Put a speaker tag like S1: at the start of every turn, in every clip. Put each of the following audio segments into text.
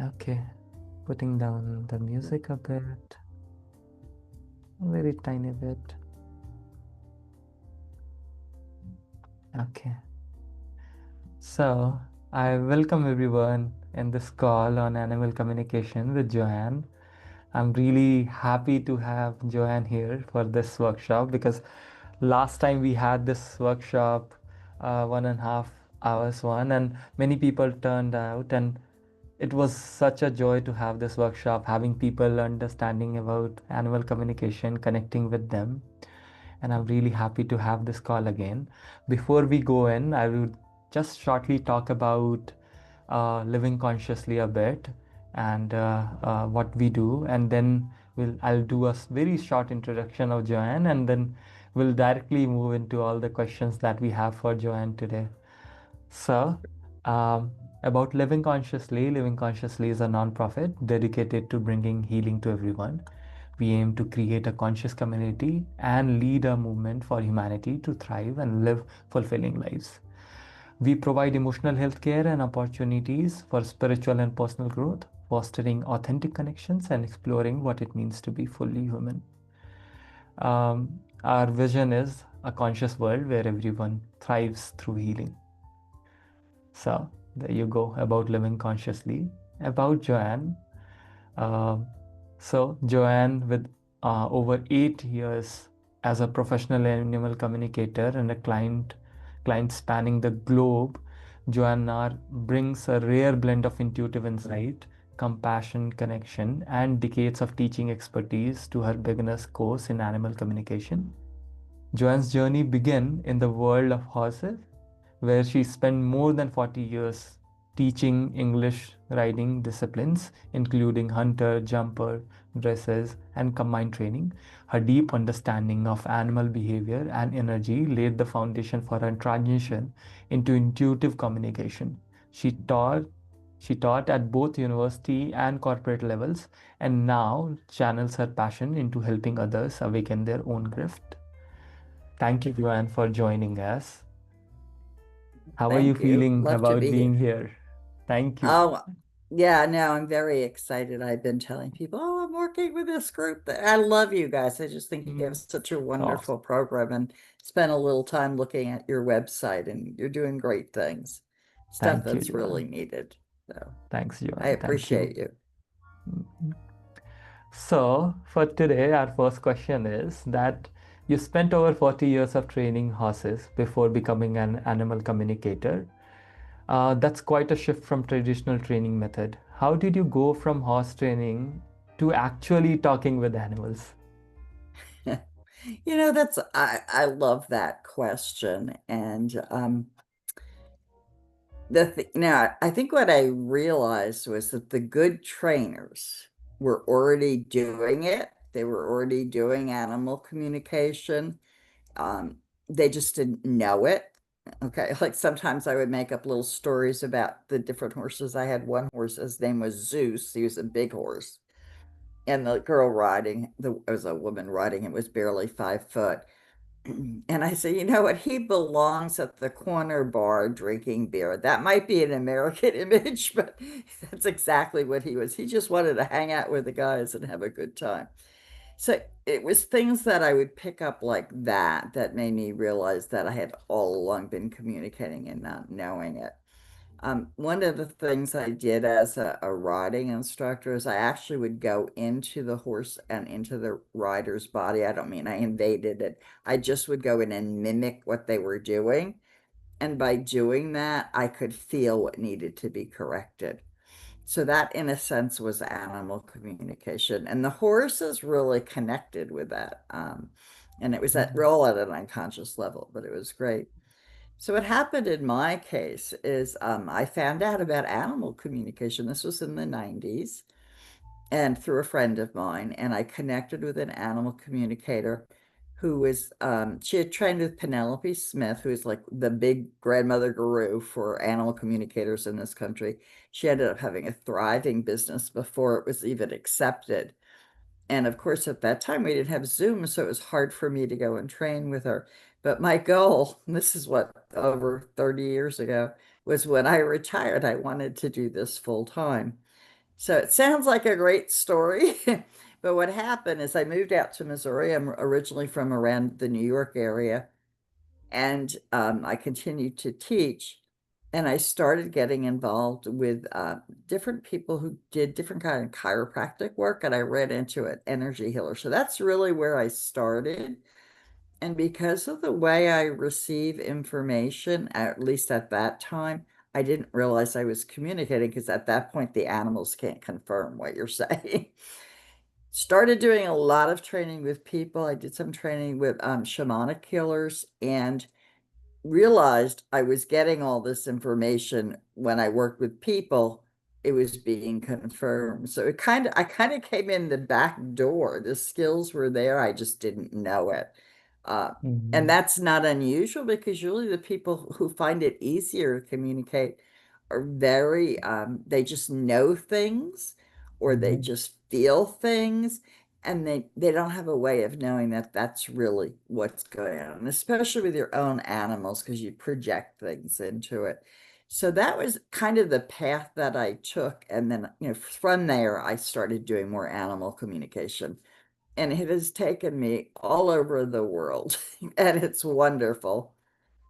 S1: Okay, putting down the music a bit, a very tiny bit. Okay, so I welcome everyone in this call on animal communication with Joanne. I'm really happy to have Joanne here for this workshop because last time we had this workshop, 1.5 hours one, and many people turned out, and it was such a joy to have this workshop, having people understanding about animal communication, connecting with them. And I'm really happy to have this call again. Before we go in, I will just shortly talk about living consciously a bit and what we do, and then I'll do a very short introduction of Joanne, and then we'll directly move into all the questions that we have for Joanne today. So, um, about Living Consciously is a nonprofit dedicated to bringing healing to everyone. We aim to create a conscious community and lead a movement for humanity to thrive and live fulfilling lives. We provide emotional health care and opportunities for spiritual and personal growth, fostering authentic connections and exploring what it means to be fully human. Our vision is a conscious world where everyone thrives through healing. So, there you go about living consciously. About Joanne. Um, Joanne, with over 8 years as a professional animal communicator and a client spanning the globe, Joanne Narr brings a rare blend of intuitive insight, compassion, connection, and decades of teaching expertise to her beginner's course in animal communication. Joanne's journey began in the world of horses, where she spent more than 40 years teaching English riding disciplines, including hunter, jumper, dressage, and combined training. Her deep understanding of animal behavior and energy laid the foundation for her transition into intuitive communication. She taught she taught at both university and corporate levels and now channels her passion into helping others awaken their own gift. Thank you, Joanne, for joining us. How are you
S2: Thank you.
S1: feeling
S2: Love to
S1: about
S2: be here.
S1: being here? Thank you.
S2: Oh, yeah, no, I'm very excited. I've been telling people, oh, I'm working with this group. I love you guys. I just think you have
S1: Mm.
S2: such a
S1: Oh,
S2: wonderful program and spent a little time looking at your website, and you're doing great things, stuff
S1: thank you,
S2: that's really
S1: Joanne.
S2: needed. So
S1: Thanks,
S2: I
S1: Joanne. Thank you.
S2: appreciate you.
S1: Mhm. So, for today, our first question is that you spent over 40 years of training horses before becoming an animal communicator. That's quite a shift from traditional training method. How did you go from horse training to actually talking with animals?
S2: That's I love that question. And the th now I think what I realized was that the good trainers were already doing it. They were already doing animal communication. Um, they just didn't know it. Okay, like sometimes I would make up little stories about the different horses. I had one horse, his name was Zeus. He was a big horse. And the girl riding, it was a woman riding, it was barely 5 foot. And I said, you know what? He belongs at the corner bar drinking beer. That might be an American image, but that's exactly what he was. He just wanted to hang out with the guys and have a good time. So it was things that I would pick up like that that made me realize that I had all along been communicating and not knowing it. One of the things I did as a riding instructor is I actually would go into the horse and into the rider's body. I don't mean I invaded it. I just would go in and mimic what they were doing. And by doing that, I could feel what needed to be corrected. So that, in a sense, was animal communication. And the horses really connected with that. And it was at
S1: Mhm.
S2: all at an unconscious level, but it was great. So what happened in my case is I found out about animal communication. This was in the 90s and through a friend of mine, and I connected with an animal communicator who was she had trained with Penelope Smith, who is like the big grandmother guru for animal communicators in this country. She ended up having a thriving business before it was even accepted. And of course, at that time, we didn't have Zoom, so it was hard for me to go and train with her. But my goal, this is what, over 30 years ago, was when I retired, I wanted to do this full time. So it sounds like a great story. But what happened is I moved out to Missouri. I'm originally from around the New York area, and I continued to teach. And I started getting involved with different people who did different kind of chiropractic work, and I ran into an energy healer. So that's really where I started. And because of the way I receive information, at least at that time, I didn't realize I was communicating because at that point, the animals can't confirm what you're saying. Started doing a lot of training with people. I did some training with shamanic healers, and realized I was getting all this information when I worked with people, it was being confirmed. So I kind of came in the back door. The skills were there. I just didn't know it. Uh, and
S1: Mhm.
S2: that's not unusual because usually the people who find it easier to communicate are very, they just know things or they
S1: Mhm.
S2: just feel things, and they don't have a way of knowing that that's really what's going on, and especially with your own animals because you project things into it. So that was kind of the path that I took, and then from there I started doing more animal communication, and it has taken me all over the world and it's wonderful.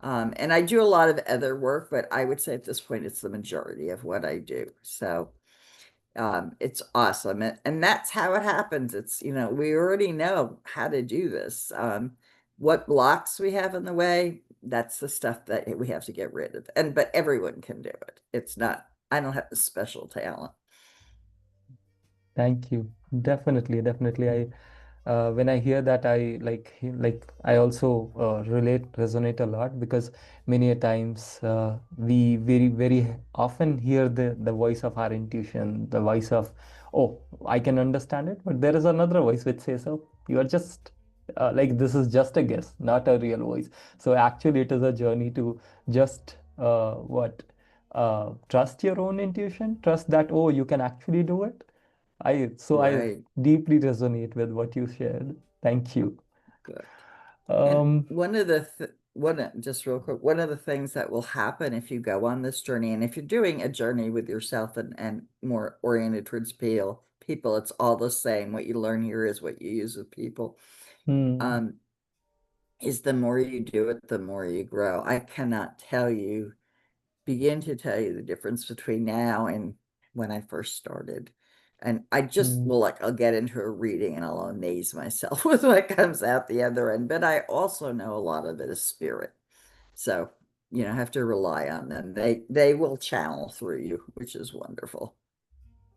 S2: And I do a lot of other work, but I would say at this point it's the majority of what I do. So it's awesome. And that's how it happens. It's, we already know how to do this. What blocks we have in the way, that's the stuff that we have to get rid of. But everyone can do it. It's not, I don't have a special talent.
S1: Thank you. Definitely, definitely. When I hear that, I like I also resonate a lot because many a times we very often hear the voice of our intuition, the voice of, oh, I can understand it, but there is another voice which says, oh, you are just like this is just a guess, not a real voice. So actually, it is a journey to just trust your own intuition, trust that, oh, you can actually do it. I
S2: Right.
S1: deeply resonate with what you shared. Thank you.
S2: Good. And
S1: Um,
S2: one of the just real quick, one of the things that will happen if you go on this journey, and if you're doing a journey with yourself and more oriented towards people, it's all the same. What you learn here is what you use with people.
S1: hmm,
S2: Um, is the more you do it, the more you grow. I cannot begin to tell you the difference between now and when I first started. And I just
S1: hmm,
S2: will I'll get into a reading and I'll amaze myself with what comes out the other end. But I also know a lot of it is spirit. So, I have to rely on them. They will channel through you, which is wonderful.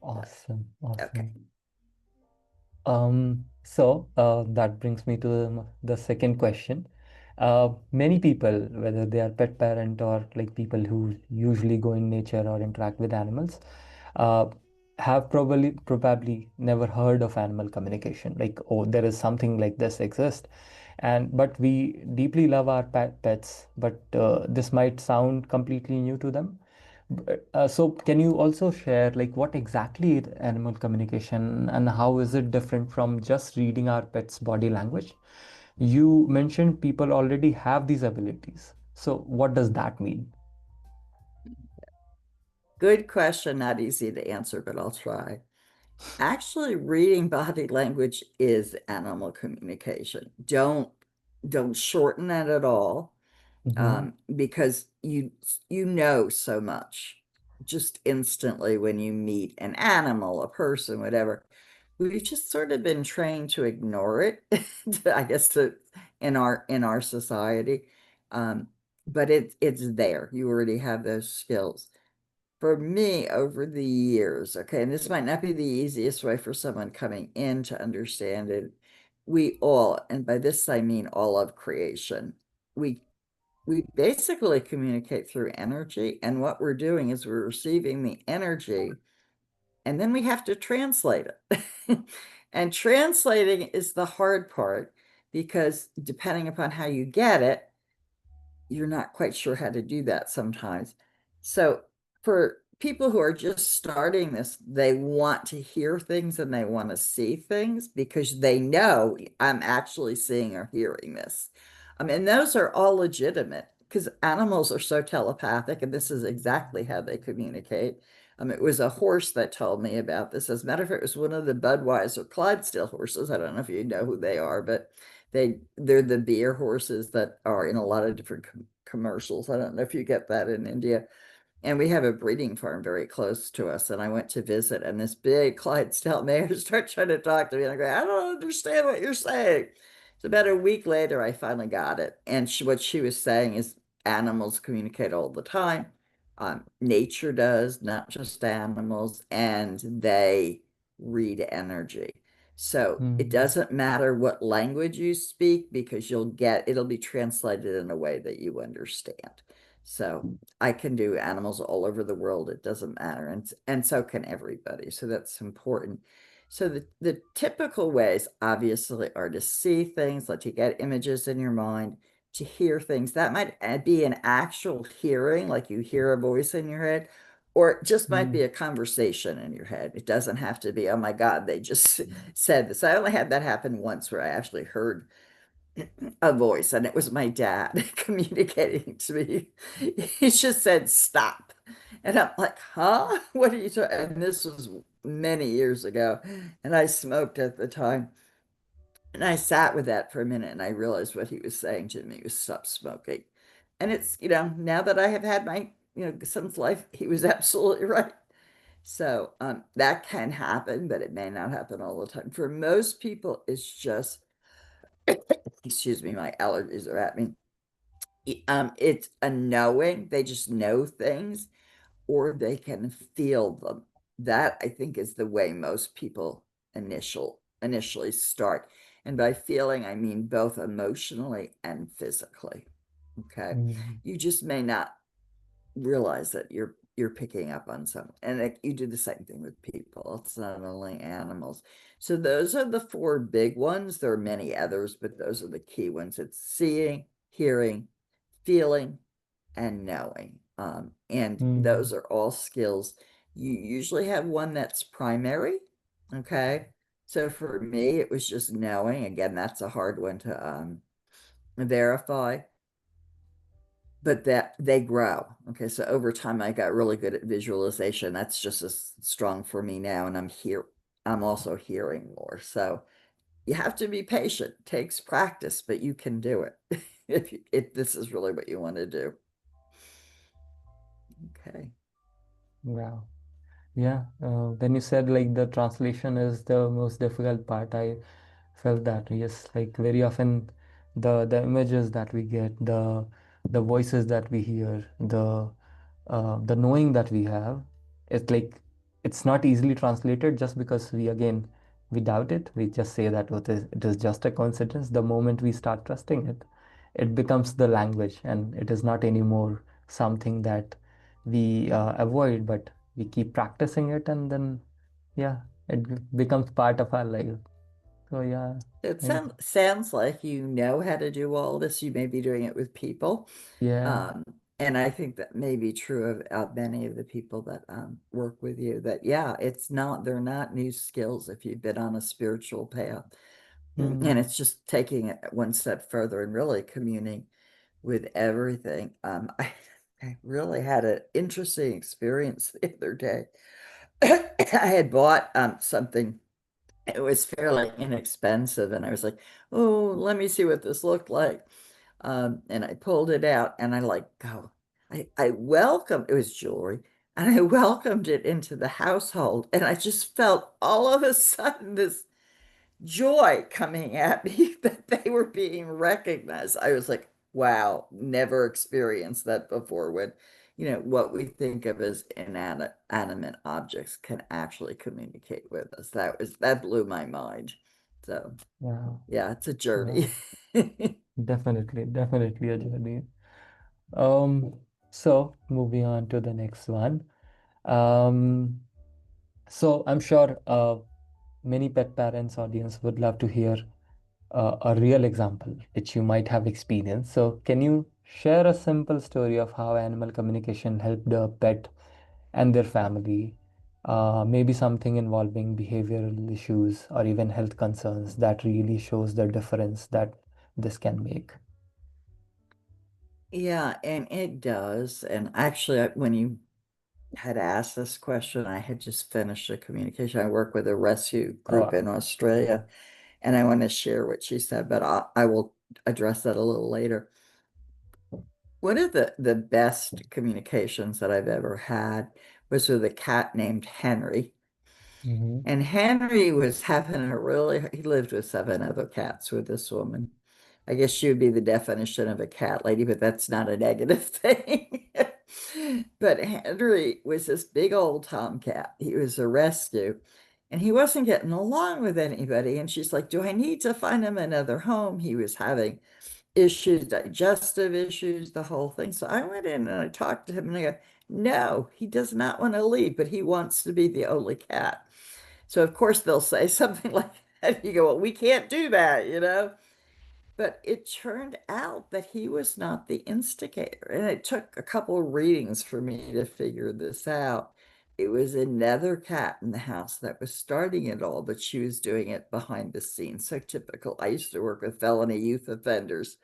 S1: awesome,
S2: Okay.
S1: awesome. That brings me to the second question. Many people, whether they are pet parent or like people who usually go in nature or interact with animals, uh, have probably never heard of animal communication. Like, oh, there is something like this exist, and but we deeply love our pets, but this might sound completely new to them. So can you also share like what exactly is animal communication and how is it different from just reading our pet's body language? You mentioned people already have these abilities. So what does that mean?
S2: Good question. Not easy to answer, but I'll try. Actually, reading body language is animal communication. Don't shorten that at all,
S1: Mm-hmm.
S2: because you know so much just instantly when you meet an animal, a person, whatever. We've just sort of been trained to ignore it, I guess, in our society. Um, but it's there. You already have those skills. For me, over the years, okay, and this might not be the easiest way for someone coming in to understand it. We all, and by this I mean all of creation, we we basically communicate through energy, and what we're doing is we're receiving the energy and then we have to translate it. And translating is the hard part because depending upon how you get it, you're not quite sure how to do that sometimes. So for people who are just starting this, they want to hear things and they want to see things because they know I'm actually seeing or hearing this. And those are all legitimate. because animals are so telepathic, and this is exactly how they communicate. It was a horse that told me about this. As a matter of fact, it was one of the Budweiser Clydesdale horses. I don't know if you know who they are, but they're the beer horses that are in a lot of different commercials. I don't know if you get that in India. And we have a breeding farm very close to us. And I went to visit, and this big Clydesdale mare started trying to talk to me. And I go, I don't understand what you're saying. So about a week later, I finally got it. And what she was saying is animals communicate all the time. Nature does, not just animals, and they read energy. So it
S1: Mm,
S2: doesn't matter what language you speak because it'll be translated in a way that you understand. So I can do animals all over the world. It doesn't matter. And so can everybody. So that's important. So the typical ways obviously are to see things, let you get images in your mind, to hear things. That might be an actual hearing, like you hear a voice in your head, or it just might be
S1: mm,
S2: a conversation in your head. It doesn't have to be, oh my God, they just said this. I only had that happen once where I actually heard a voice, and it was my dad communicating to me. He just said, stop. And I'm like, huh? What are you talking? And this was many years ago. And I smoked at the time. And I sat with that for a minute, and I realized what he was saying to me was stop smoking. And it's, now that I have had my, son's life, he was absolutely right. So that can happen, but it may not happen all the time. For most people, it's just, excuse me, my allergies are at me. It's a knowing. They just know things, or they can feel them. That I think is the way most people initially start. And by feeling, I mean both emotionally and physically. Okay.
S1: mm,
S2: You just may not realize that you're picking up on something. And you do the same thing with people. It's not only animals. So those are the four big ones. There are many others, but those are the key ones. It's seeing, hearing, feeling, and knowing. And
S1: mm,
S2: those are all skills. You usually have one that's primary. Okay. So for me, it was just knowing. Again, that's a hard one to verify, but that they grow. Okay. So over time, I got really good at visualization. That's just as strong for me now. And I'm also hearing more. So you have to be patient. It takes practice, but you can do it if this is really what you want to do. Okay.
S1: wow. Yeah, when you said like the translation is the most difficult part, I felt that. Yes, like very often the images that we get, the voices that we hear, the knowing that we have, it's like it's not easily translated just because we again we doubt it. We just say that it is just a coincidence. The moment we start trusting it, it becomes the language, and it is not anymore something that we avoid, but we keep practicing it, and then yeah, it becomes part of our life. So yeah,
S2: It
S1: I,
S2: sounds like you know how to do all this. You may be doing it with people.
S1: yeah,
S2: Um, and I think that may be true of many of the people that work with you, that, yeah, they're not new skills if you've been on a spiritual path. And
S1: mm,
S2: it's just taking it one step further and really communing with everything. I really had an interesting experience the other day. I had bought something. It was fairly inexpensive, and I was like, oh, let me see what this looked like. And I pulled it out, and I like go. I welcomed it was jewelry, and I welcomed it into the household, and I just felt all of a sudden this joy coming at me that they were being recognized. I was like, wow, never experienced that before, when, what we think of as inanimate objects can actually communicate with us. That blew my mind. So
S1: wow,
S2: yeah, it's a journey.
S1: wow, definitely a journey. Um, so moving on to the next one. Um, so I'm sure many pet parents audience would love to hear a real example which you might have experienced. So, can you share a simple story of how animal communication helped a pet and their family? Maybe something involving behavioral issues or even health concerns that really shows the difference that this can make.
S2: Yeah, and it does. And actually, when you had asked this question, I had just finished a communication. I work with a rescue group
S1: Oh.
S2: in Australia, and I want to share what she said, but I will address that a little later. One of the best communications that I've ever had was with a cat named Henry.
S1: Mm-hmm.
S2: And Henry was having a really, he lived with seven other cats with this woman. I guess she would be the definition of a cat lady, but that's not a negative thing. But Henry was this big old tomcat. He was a rescue and he wasn't getting along with anybody. And she's like, do I need to find him another home? He was having issues, digestive issues, the whole thing. So I went in and I talked to him and I go, no, he does not want to leave, but he wants to be the only cat. So of course they'll say something like that. You go, well, we can't do that, you know? But it turned out that he was not the instigator. And it took a couple of readings for me to figure this out. It was another cat in the house that was starting it all, but she was doing it behind the scenes. So typical. I used to work with felony youth offenders,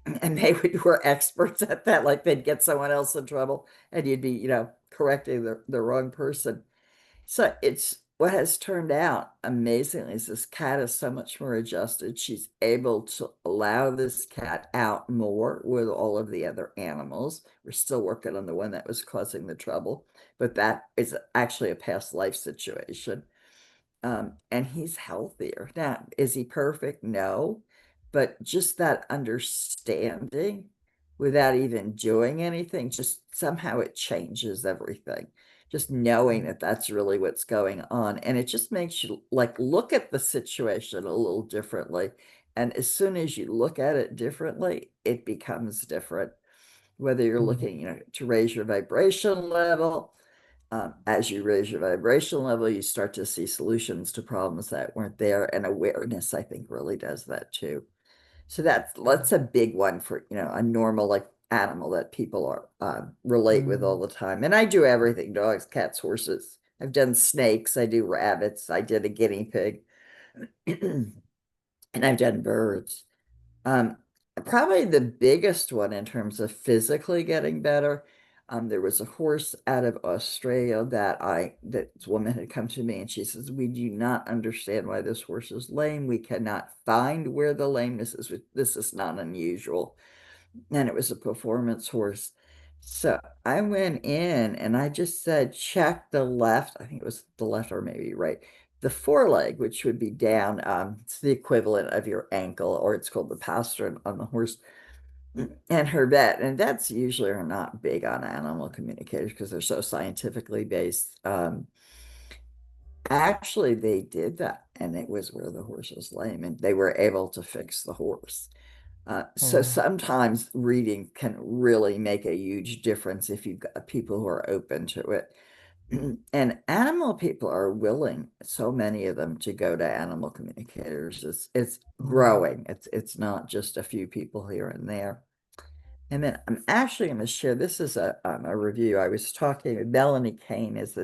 S2: and were experts at that. Like they'd get someone else in trouble, and you'd be, correcting the wrong person. So it's what has turned out amazingly is this cat is so much more adjusted. She's able to allow this cat out more with all of the other animals. We're still working on the one that was causing the trouble, but that is actually a past life situation. And he's healthier. Now, is he perfect? No, but just that understanding without even doing anything, just somehow it changes everything. Just knowing that that's really what's going on. And it just makes you like look at the situation a little differently. And as soon as you look at it differently, it becomes different. Whether you're
S1: Mm-hmm.
S2: looking, to raise your vibration level, as you raise your vibration level, you start to see solutions to problems that weren't there. And awareness, I think, really does that too. So that's a big one for, a normal like animal that people are relate with all
S1: Mm-hmm.
S2: the time. And I do everything: dogs, cats, horses. I've done snakes, I do rabbits, I did a guinea pig, and I've done birds. Um, Probably the biggest one in terms of physically getting better. There was a horse out of Australia that this woman had come to me and she says, we do not understand why this horse is lame. We cannot find where the lameness is. This is not unusual. And it was a performance horse. So I went in and I just said, check the left. I think it was the left or maybe right. The foreleg, which would be down, it's the equivalent of your ankle, or it's called the pastern on the horse, and her vet. And vets usually are not big on animal communicators because they're so scientifically based. Actually, they did that, and it was where the horse was lame, and they were able to fix the horse. So
S1: Oh.
S2: sometimes reading can really make a huge difference if you've got people who are open to it. And animal people are willing, so many of them, to go to animal communicators. It's
S1: Mm-hmm.
S2: growing. It's not just a few people here and there. And then I'm actually going to share, this is a review. I was talking with Melanie Kane is the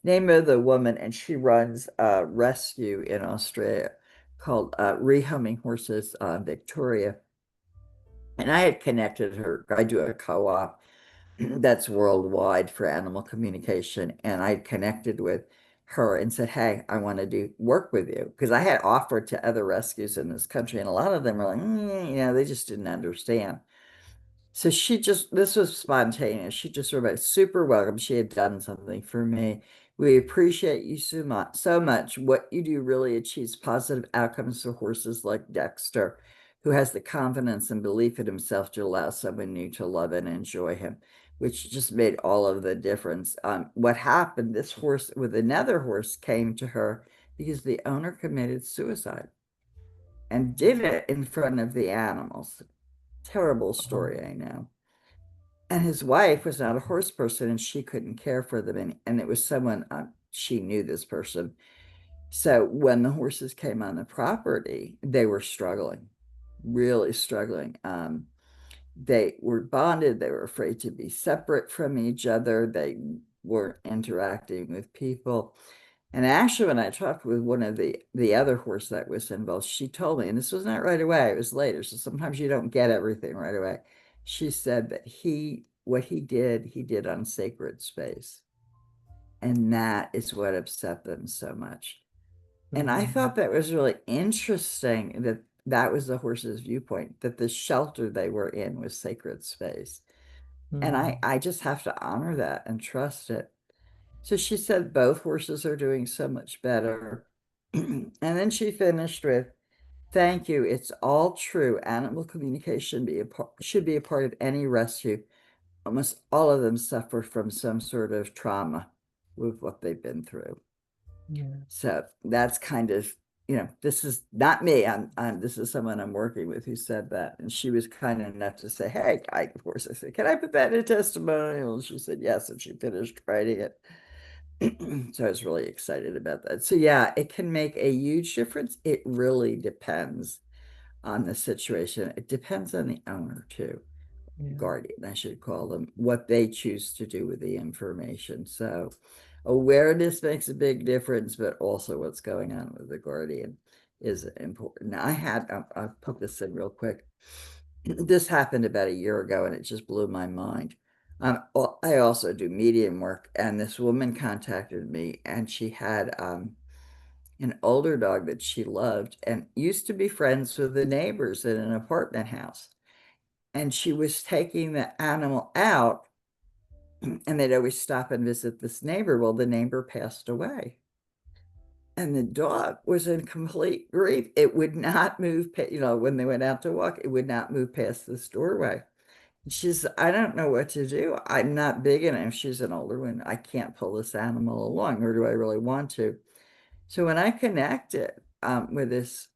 S2: name of the woman, and she runs a rescue in Australia called Rehoming Horses Victoria. And I had connected her. I do a co-op that's worldwide for animal communication. And I connected with her and said, hey, I want to do work with you. Because I had offered to other rescues in this country, and a lot of them were like, they just didn't understand. So this was spontaneous. She just wrote, super welcome. She had done something for me. We appreciate you so much. What you do really achieves positive outcomes for horses like Dexter, who has the confidence and belief in himself to allow someone new to love and enjoy him, which just made all of the difference. What happened, this horse with another horse came to her because the owner committed suicide and did it in front of the animals. Terrible
S1: Oh.
S2: story, I know. And his wife was not a horse person and she couldn't care for them. And it was someone, she knew this person. So when the horses came on the property, they were struggling, really struggling. They were bonded. They were afraid to be separate from each other. They weren't interacting with people. And actually, when I talked with one of the other horse that was involved, she told me, and this was not right away, it was later. So sometimes you don't get everything right away. she said that what he did on sacred space. And that is what upset them so much. And I
S1: Mm,
S2: thought that was really interesting that that was the horse's viewpoint, that the shelter they were in was sacred space. And
S1: mm,
S2: I just have to honor that and trust it. So she said both horses are doing so much better. And then she finished with, thank you. It's all true. Animal communication should be a part of any rescue. Almost all of them suffer from some sort of trauma with what they've been through.
S1: yeah,
S2: So that's kind of, this is not me. This is someone I'm working with who said that. And she was kind enough to say, hey, of course, I said, can I put that in a testimonial? And she said, yes. And she finished writing it. So I was really excited about that. So yeah, it can make a huge difference. It really depends on the situation. It depends on the owner too,
S1: yeah,
S2: guardian, I should call them, what they choose to do with the information. So awareness makes a big difference, but also what's going on with the guardian is important. Now, I'll put this in real quick. This happened about a year ago and it just blew my mind. I also do medium work, and this woman contacted me, and she had an older dog that she loved and used to be friends with the neighbors in an apartment house. And she was taking the animal out, and they'd always stop and visit this neighbor. Well, the neighbor passed away. And the dog was in complete grief. It would not move, when they went out to walk, it would not move past this doorway. She's, I don't know what to do. I'm not big enough. She's an older one. I can't pull this animal along, nor do I really want to. So when I connected with this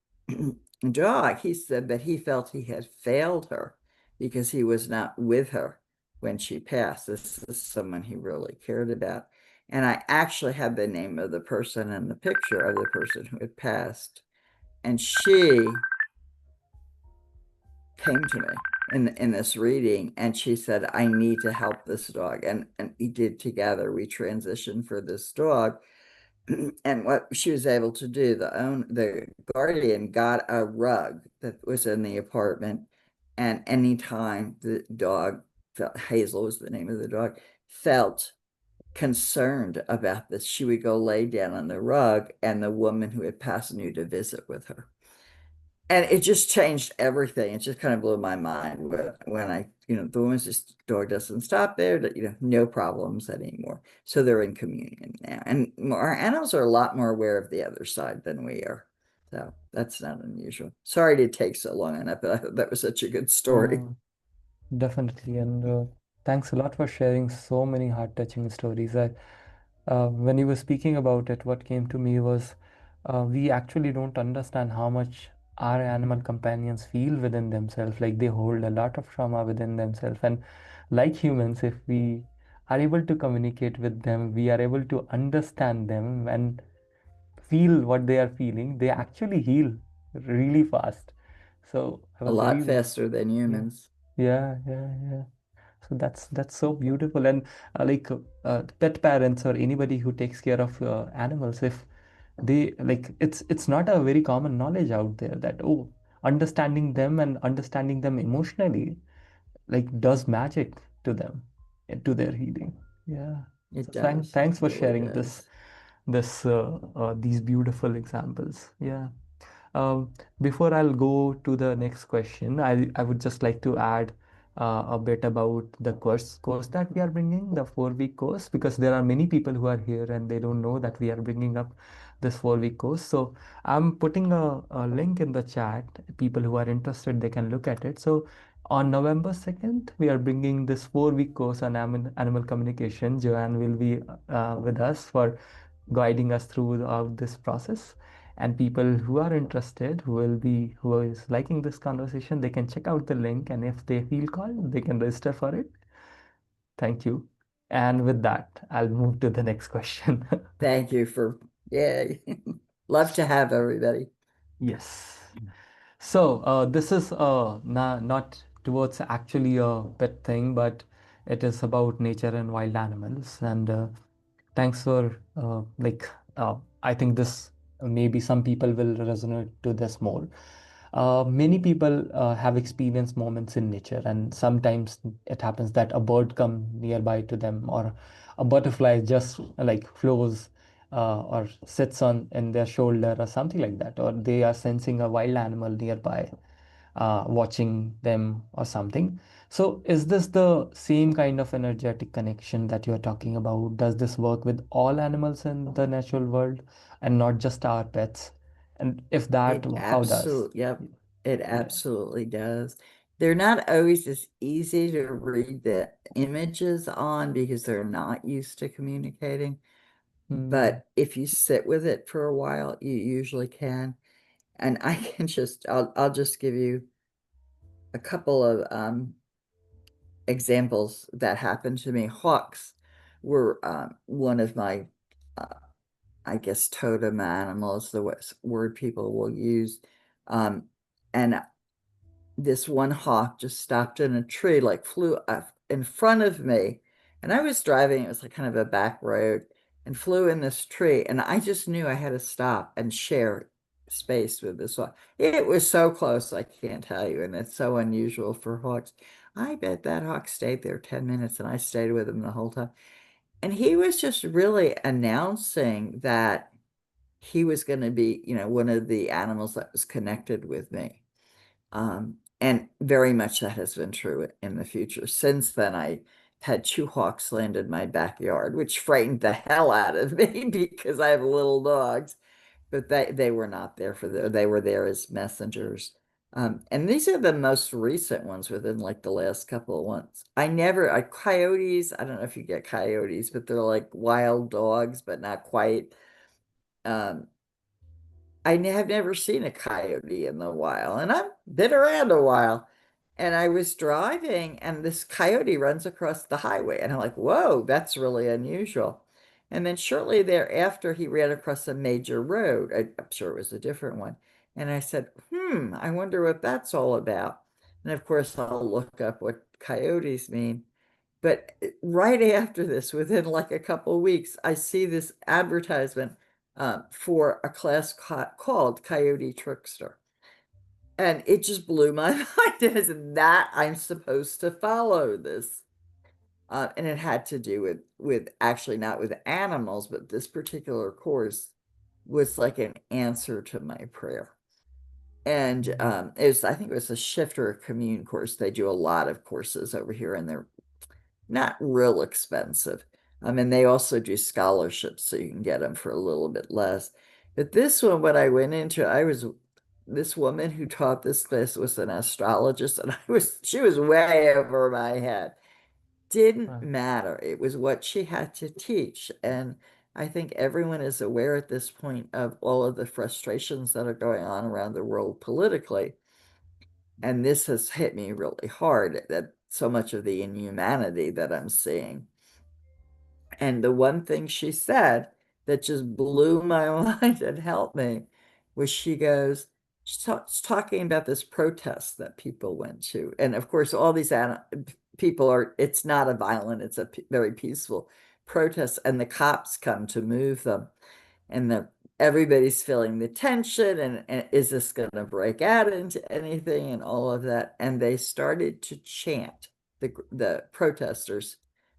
S2: dog, he said that he felt he had failed her because he was not with her when she passed. This is someone he really cared about. And I actually had the name of the person and the picture of the person who had passed. And she came to me in this reading, and she said, I need to help this dog. And we did together. We transitioned for this dog. And what she was able to do, the guardian got a rug that was in the apartment, and anytime the dog felt, Hazel was the name of the dog, felt concerned about this, she would go lay down on the rug, and the woman who had passed knew to visit with her. And it just changed everything. It just kind of blew my mind when the woman's just dog doesn't stop there, that, no problems anymore. So they're in communion now. And our animals are a lot more aware of the other side than we are. So that's not unusual. Sorry to take so long enough, but I thought that was such a good story.
S1: no, definitely. And thanks a lot for sharing so many heart-touching stories. When you were speaking about it, what came to me was we actually don't understand how much our animal companions feel within themselves. Like they hold a lot of trauma within themselves. And like humans, if we are able to communicate with them, we are able to understand them and feel what they are feeling, they actually heal really fast. So I
S2: A
S1: was
S2: lot
S1: really,
S2: faster than
S1: yeah,
S2: humans.
S1: yeah. So that's so beautiful. And pet parents or anybody who takes care of animals, if they like, it's not a very common knowledge out there that, oh, understanding them and understanding them emotionally like does magic to them, to their healing. Yeah.
S2: It
S1: So
S2: does.
S1: thanks
S2: It
S1: for
S2: really
S1: sharing
S2: does.
S1: these beautiful examples. Yeah. Um, Before I'll go to the next question, I would just like to add a bit about the course that we are bringing, the 4 week course, because there are many people who are here and they don't know that we are bringing up this 4 week course. So I'm putting a link in the chat. People who are interested, they can look at it. So on November 2nd, we are bringing this 4 week course on animal communication. Joanne will be with us for guiding us throughout this process. And people who are interested, who is liking this conversation, they can check out the link. And if they feel called, they can register for it. Thank you. And with that, I'll move to the next question.
S2: Thank you for, yay. Love to have everybody.
S1: Yes. So this is not towards actually a pet thing, but it is about nature and wild animals. And thanks for I think this maybe some people will resonate to this more. many people have experienced moments in nature, and sometimes it happens that a bird come nearby to them, or a butterfly just like flows or sits on in their shoulder or something like that, or they are sensing a wild animal nearby watching them or something. So is this the same kind of energetic connection that you're talking about? Does this work with all animals in the natural world and not just our pets? And if that,
S2: It
S1: how does?
S2: absolutely, yep, it
S1: Yeah.
S2: absolutely does. They're not always as easy to read the images on because they're not used to communicating.
S1: Hmm.
S2: But if you sit with it for a while, you usually can. And I can I'll just give you a couple of examples that happened to me. Hawks were one of my, uh, I guess, totem animals, the word people will use. Um, and this one hawk just stopped in a tree, like flew up in front of me. And I was driving, it was like kind of a back road, and flew in this tree. And I just knew I had to stop and share space with this hawk. It was so close, I can't tell you. And it's so unusual for hawks. I bet that hawk stayed there 10 minutes and I stayed with him the whole time. And he was just really announcing that he was going to be, one of the animals that was connected with me. And very much that has been true in the future. Since then, I had two hawks land in my backyard, which frightened the hell out of me because I have little dogs. But they were not there they were there as messengers. And these are the most recent ones within like the last couple of months. Coyotes, I don't know if you get coyotes, but they're like wild dogs, but not quite. Um, have never seen a coyote in the wild, and I've been around a while. And I was driving, and this coyote runs across the highway, and I'm like, "Whoa, that's really unusual." And then shortly thereafter, he ran across a major road. I'm sure it was a different one. And I said, I wonder what that's all about. And of course, I'll look up what coyotes mean. But right after this, within like a couple of weeks, I see this advertisement for a class called Coyote Trickster. And it just blew my mind. And I said, that I'm supposed to follow this. And it had to do with actually not with animals, but this particular course was like an answer to my prayer. And I think it was a shift or a commune course. They do a lot of courses over here, and they're not real expensive. And they also do scholarships, so you can get them for a little bit less. But this one, when I went into, this woman who taught this class was an astrologist, and she was way over my head. Didn't
S1: Right.
S2: matter. It was what she had to teach. And I think everyone is aware at this point of all of the frustrations that are going on around the world politically. And this has hit me really hard, that so much of the inhumanity that I'm seeing. And the one thing she said that just blew my mind and helped me was she's talking about this protest that people went to. And of course, all these people it's not a violent, it's a very peaceful protest. And the cops come to move them, and everybody's feeling the tension, and is this going to break out into anything and all of that. And they started to chant, the protesters,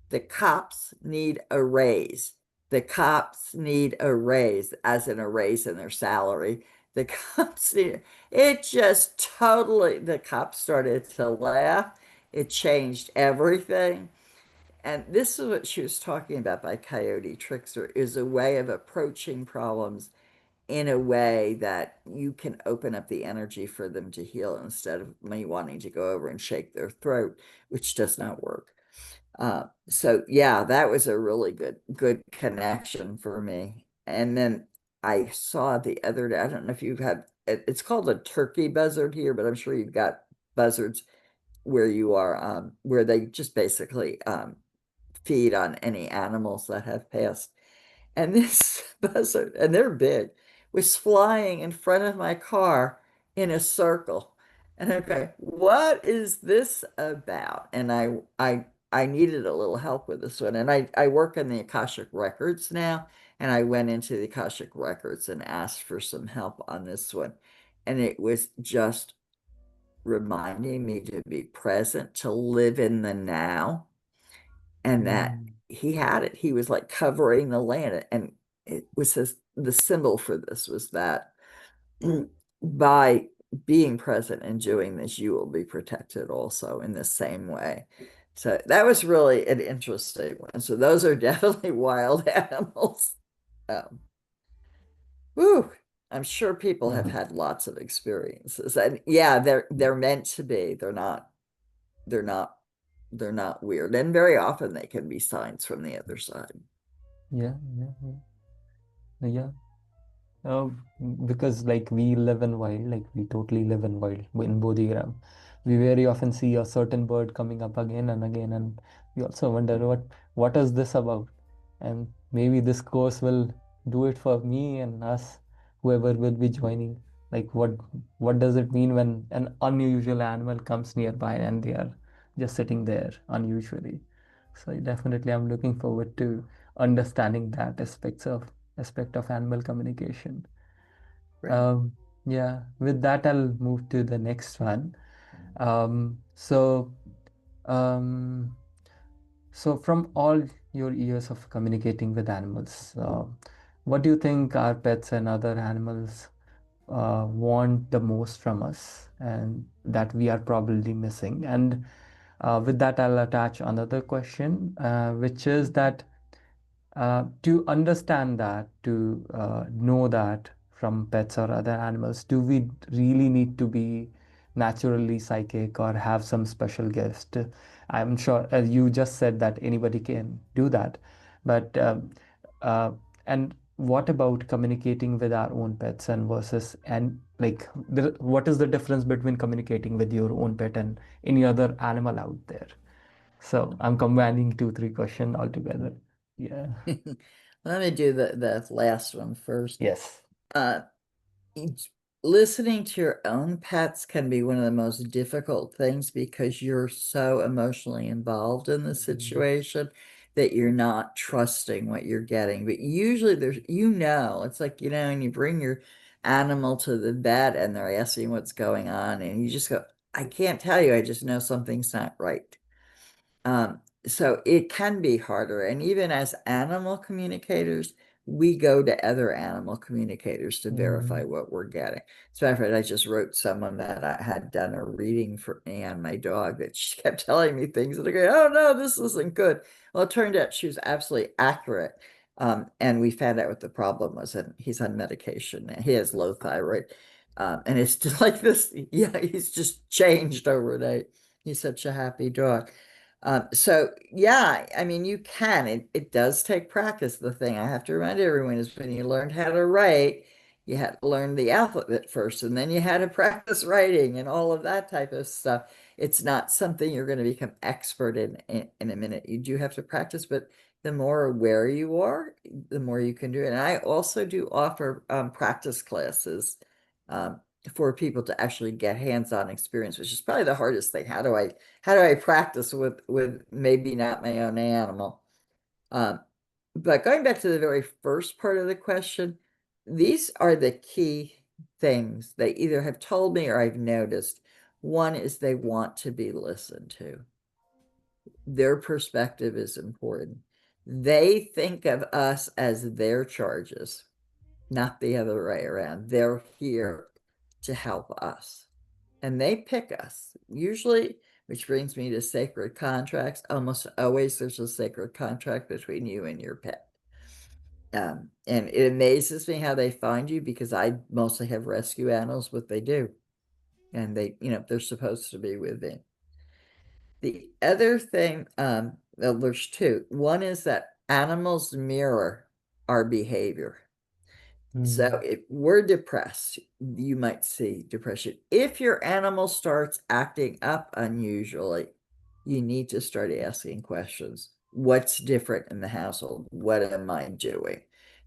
S2: the cops need a raise, the cops need a raise, as in a raise in their salary. The cops need it. Just totally, the cops started to laugh. It changed everything. And this is what she was talking about by Coyote Trickster, is a way of approaching problems in a way that you can open up the energy for them to heal, instead of me wanting to go over and shake their throat, which does not work. So yeah, that was a really good connection for me. And then I saw the other day, I don't know if you've had it's called a turkey buzzard here, but I'm sure you've got buzzards where you are, where they just basically feed on any animals that have passed. And this buzzard, and they're big, was flying in front of my car in a circle. And okay, what is this about? And I needed a little help with this one. And I work in the Akashic Records now, and I went into the Akashic Records and asked for some help on this one. And it was just reminding me to be present, to live in the now, and that
S1: Mm.
S2: he had it. He was like covering the land. And it was the symbol for this was that by being present and doing this, you will be protected also in the same way. So that was really an interesting one. So those are definitely wild animals. Um, whew, I'm sure people have
S1: Uh-huh.
S2: had lots of experiences. And yeah, they're meant to be. They're not they're not weird. And very often they can be signs from the other side.
S1: Yeah, yeah, yeah. Yeah. Uh, because like we live in wild, like we totally live in wild in Bodhigram. We very often see a certain bird coming up again and again, and we also wonder what is this about? And maybe this course will do it for me and us, whoever will be joining. Like what does it mean when an unusual animal comes nearby and they are just sitting there unusually? So definitely I'm looking forward to understanding that aspect of animal communication.
S2: Right.
S1: Um, yeah, with that, I'll move to the next one. Um, so, um, so from all your years of communicating with animals, what do you think our pets and other animals want the most from us, and that we are probably missing? And with that, I'll attach another question, which is that to understand that, to know that from pets or other animals, do we really need to be naturally psychic or have some special gift? I'm sure, as you just said, that anybody can do that. But, uh, and what about communicating with our own pets and versus, and like, what is the difference between communicating with your own pet and any other animal out there? So I'm combining two, three questions altogether. Yeah.
S2: Let me do the last one first.
S1: Yes.
S2: Uh, Listening to your own pets can be one of the most difficult things because you're so emotionally involved in the
S1: Mhm.
S2: situation that you're not trusting what you're getting. But usually it's like, when you bring your animal to the vet and they're asking what's going on, and you just go, I can't tell you, I just know something's not right. So it can be harder. And even as animal communicators, we go to other animal communicators to verify
S1: Mm.
S2: what we're getting. So, matter of fact, I just wrote someone that I had done a reading for me on my dog that she kept telling me things and I go, oh no, this isn't good. Well, it turned out she was absolutely accurate. And we found out what the problem was, and he's on medication. He has low thyroid. And it's just like this. Yeah, he's just changed overnight. He's such a happy dog. So yeah, I mean, you can. It does take practice. The thing I have to remind everyone is when you learned how to write, you had to learn the alphabet first, and then you had to practice writing and all of that type of stuff. It's not something you're going to become expert in a minute. You do have to practice, but the more aware you are, the more you can do it. And I also do offer practice classes um, for people to actually get hands-on experience, which is probably the hardest thing. How do I practice with maybe not my own animal? Um, but going back to the very first part of the question, these are the key things they either have told me or I've noticed. One is they want to be listened to. Their perspective is important. They think of us as their charges, not the other way around. They're here to help us. And they pick us, usually, which brings me to sacred contracts. Almost always there's a sacred contract between you and your pet. And it amazes me how they find you because I mostly have rescue animals, but they do. And they're supposed to be with me. The other thing, well, there's two. One is that animals mirror our behavior. So
S1: Mm.
S2: if we're depressed, you might see depression. If your animal starts acting up unusually, you need to start asking questions. What's different in the household? What am I doing?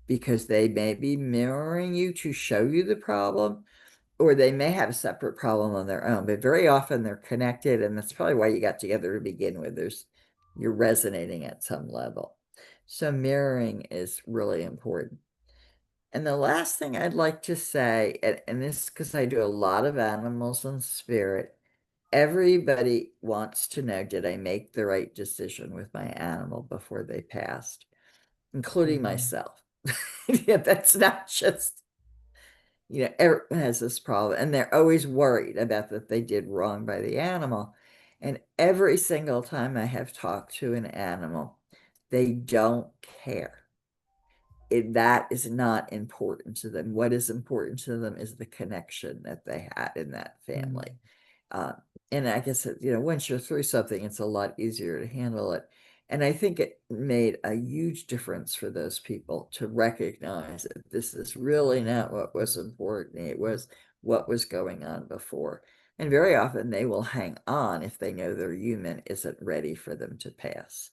S2: Because they may be mirroring you to show you the problem, or they may have a separate problem on their own, but very often they're connected, and that's probably why you got together to begin with. You're resonating at some level. So mirroring is really important. And the last thing I'd like to say, and this because I do a lot of animals and spirit, everybody wants to know, did I make the right decision with my animal before they passed, including
S1: Mm,
S2: myself? Yeah, that's not just, everyone has this problem, and they're always worried about that they did wrong by the animal. And every single time I have talked to an animal, they don't care. That is not important to them. What is important to them is the connection that they had in that
S1: mm,
S2: family. Uh, and I guess, once you're through something, it's a lot easier to handle it. And I think it made a huge difference for those people to recognize that this is really not what was important. It was what was going on before. And very often they will hang on if they know their human isn't ready for them to pass.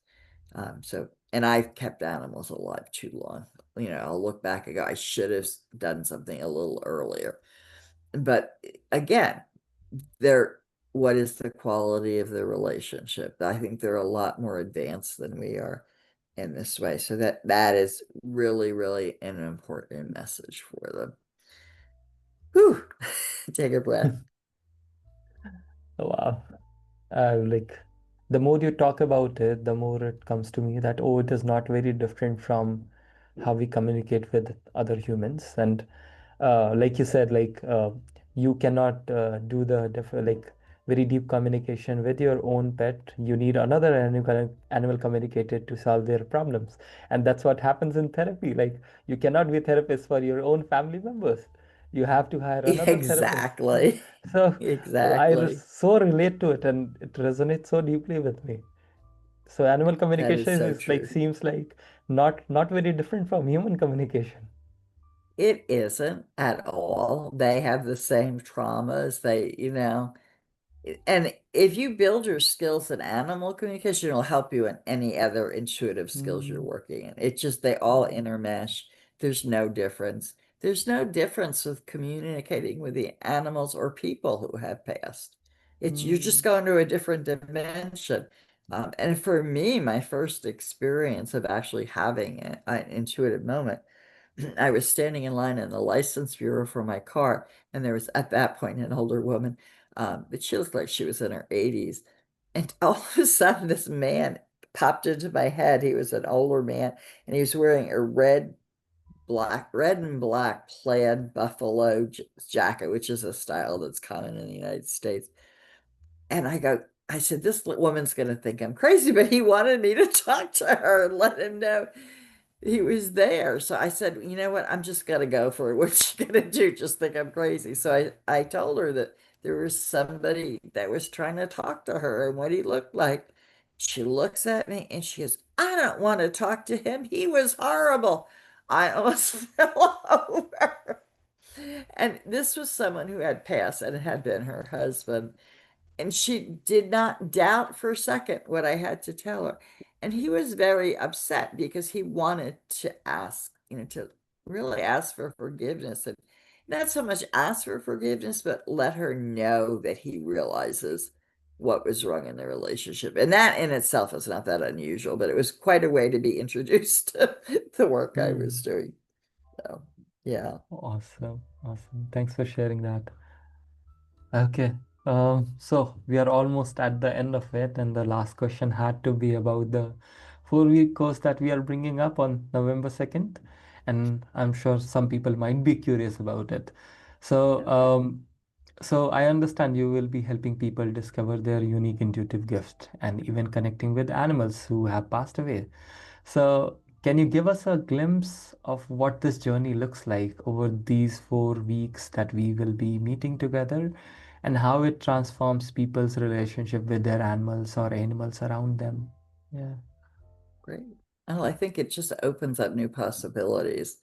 S2: And I've kept animals alive too long. I'll look back and go, I should have done something a little earlier. But again, they're what is the quality of the relationship? I think they're a lot more advanced than we are in this way. So that is really, really an important message for them. Whew. Take a breath.
S1: mm. Wow. Like the more you talk about it, the more it comes to me that, oh, it is not very different from how we communicate with other humans. And like you said, like you cannot do the like very deep communication with your own pet. You need another animal communicator to solve their problems, and that's what happens in therapy. Like you cannot be a therapist for your own family members. You have to hire another therapist.
S2: Exactly.
S1: So
S2: Exactly.
S1: so relate to it, and it resonates so deeply with me. So animal
S2: That is
S1: communication
S2: so
S1: is like
S2: true.
S1: seems like not very different from human communication.
S2: It isn't at all. They have the same traumas. And if you build your skills in animal communication, it'll help you in any other intuitive skills you're
S1: Mm,
S2: working in. It's just they all intermesh. There's no difference. There's no difference with communicating with the animals or people who have passed. You're just
S1: mm,
S2: going to a different dimension. And for me, my first experience of actually having an intuitive moment, I was standing in line in the license bureau for my car, and there was at that point an older woman, but she looked like she was in her 80s. And all of a sudden, this man popped into my head. He was an older man, and he was wearing a red and black plaid buffalo jacket, which is a style that's common in the United States. And I said, this woman's going to think I'm crazy, but he wanted me to talk to her and let him know he was there. So I said, you know what? I'm just gonna go for it. What's she gonna do? Just think I'm crazy. So I told her that there was somebody that was trying to talk to her and what he looked like. She looks at me and she goes, I don't want to talk to him. He was horrible. I almost fell over. And this was someone who had passed and had been her husband. And she did not doubt for a second what I had to tell her. And he was very upset because he wanted to ask, to really ask for forgiveness. And not so much ask for forgiveness, but let her know that he realizes what was wrong in the relationship. And that in itself is not that unusual, but it was quite a way to be introduced to the work I was
S1: mm.
S2: doing. So, yeah,
S1: Awesome, awesome. Thanks for sharing that. Okay. So we are almost at the end of it, and the last question had to be about the 4 week course that we are bringing up on November 2nd. And I'm sure some people might be curious about it. So,
S2: okay,
S1: so I understand you will be helping people discover their unique intuitive gift and even connecting with animals who have passed away. So, can you give us a glimpse of what this journey looks like over these 4 weeks that we will be meeting together and how it transforms people's relationship with their animals or animals around them? Yeah.
S2: great. Well, I think it just opens up new possibilities.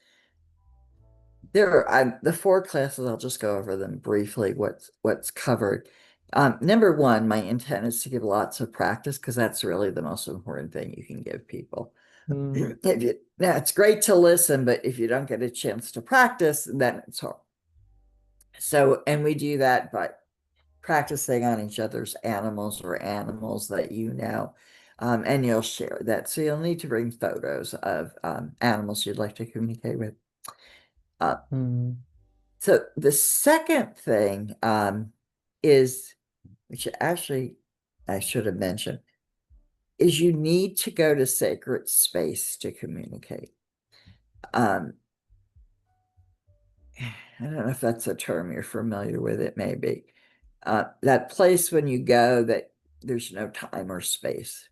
S2: The four classes, I'll just go over them briefly, what's covered. Number one, my intent is to give lots of practice because that's really the most important thing you can give people.
S1: Mm,
S2: Now it's great to listen, but if you don't get a chance to practice, then it's hard. So, and we do that by practicing on each other's animals or animals that you know, and you'll share that. So you'll need to bring photos of animals you'd like to communicate with. Uh,
S1: Mm.
S2: so the second thing is, which actually I should have mentioned, is you need to go to sacred space to communicate. Um, I don't know if that's a term you're familiar with, it may be. That place when you go that there's no time or space.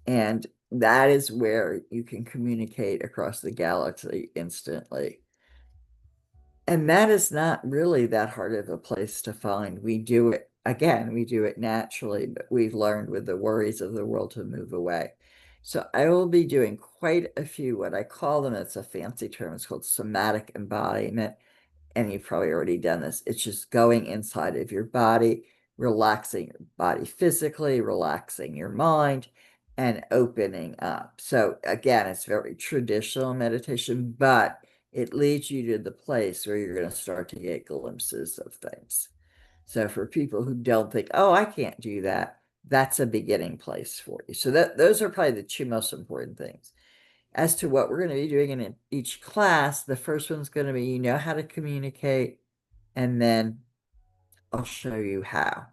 S2: And that is where you can communicate across the galaxy instantly. And that is not really that hard of a place to find. We do it, again, we do it naturally, but we've learned with the worries of the world to move away. So I will be doing quite a few, what I call them, it's a fancy term, it's called somatic embodiment, and you've probably already done this. It's just going inside of your body, relaxing your body physically, relaxing your mind, and opening up. So again, it's very traditional meditation, but it leads you to the place where you're going to start to get glimpses of things. So for people who don't think, oh, I can't do that, that's a beginning place for you. So those are probably the two most important things. As to what we're going to be doing in each class, the first one's going to be, you know how to communicate, and then I'll show you how.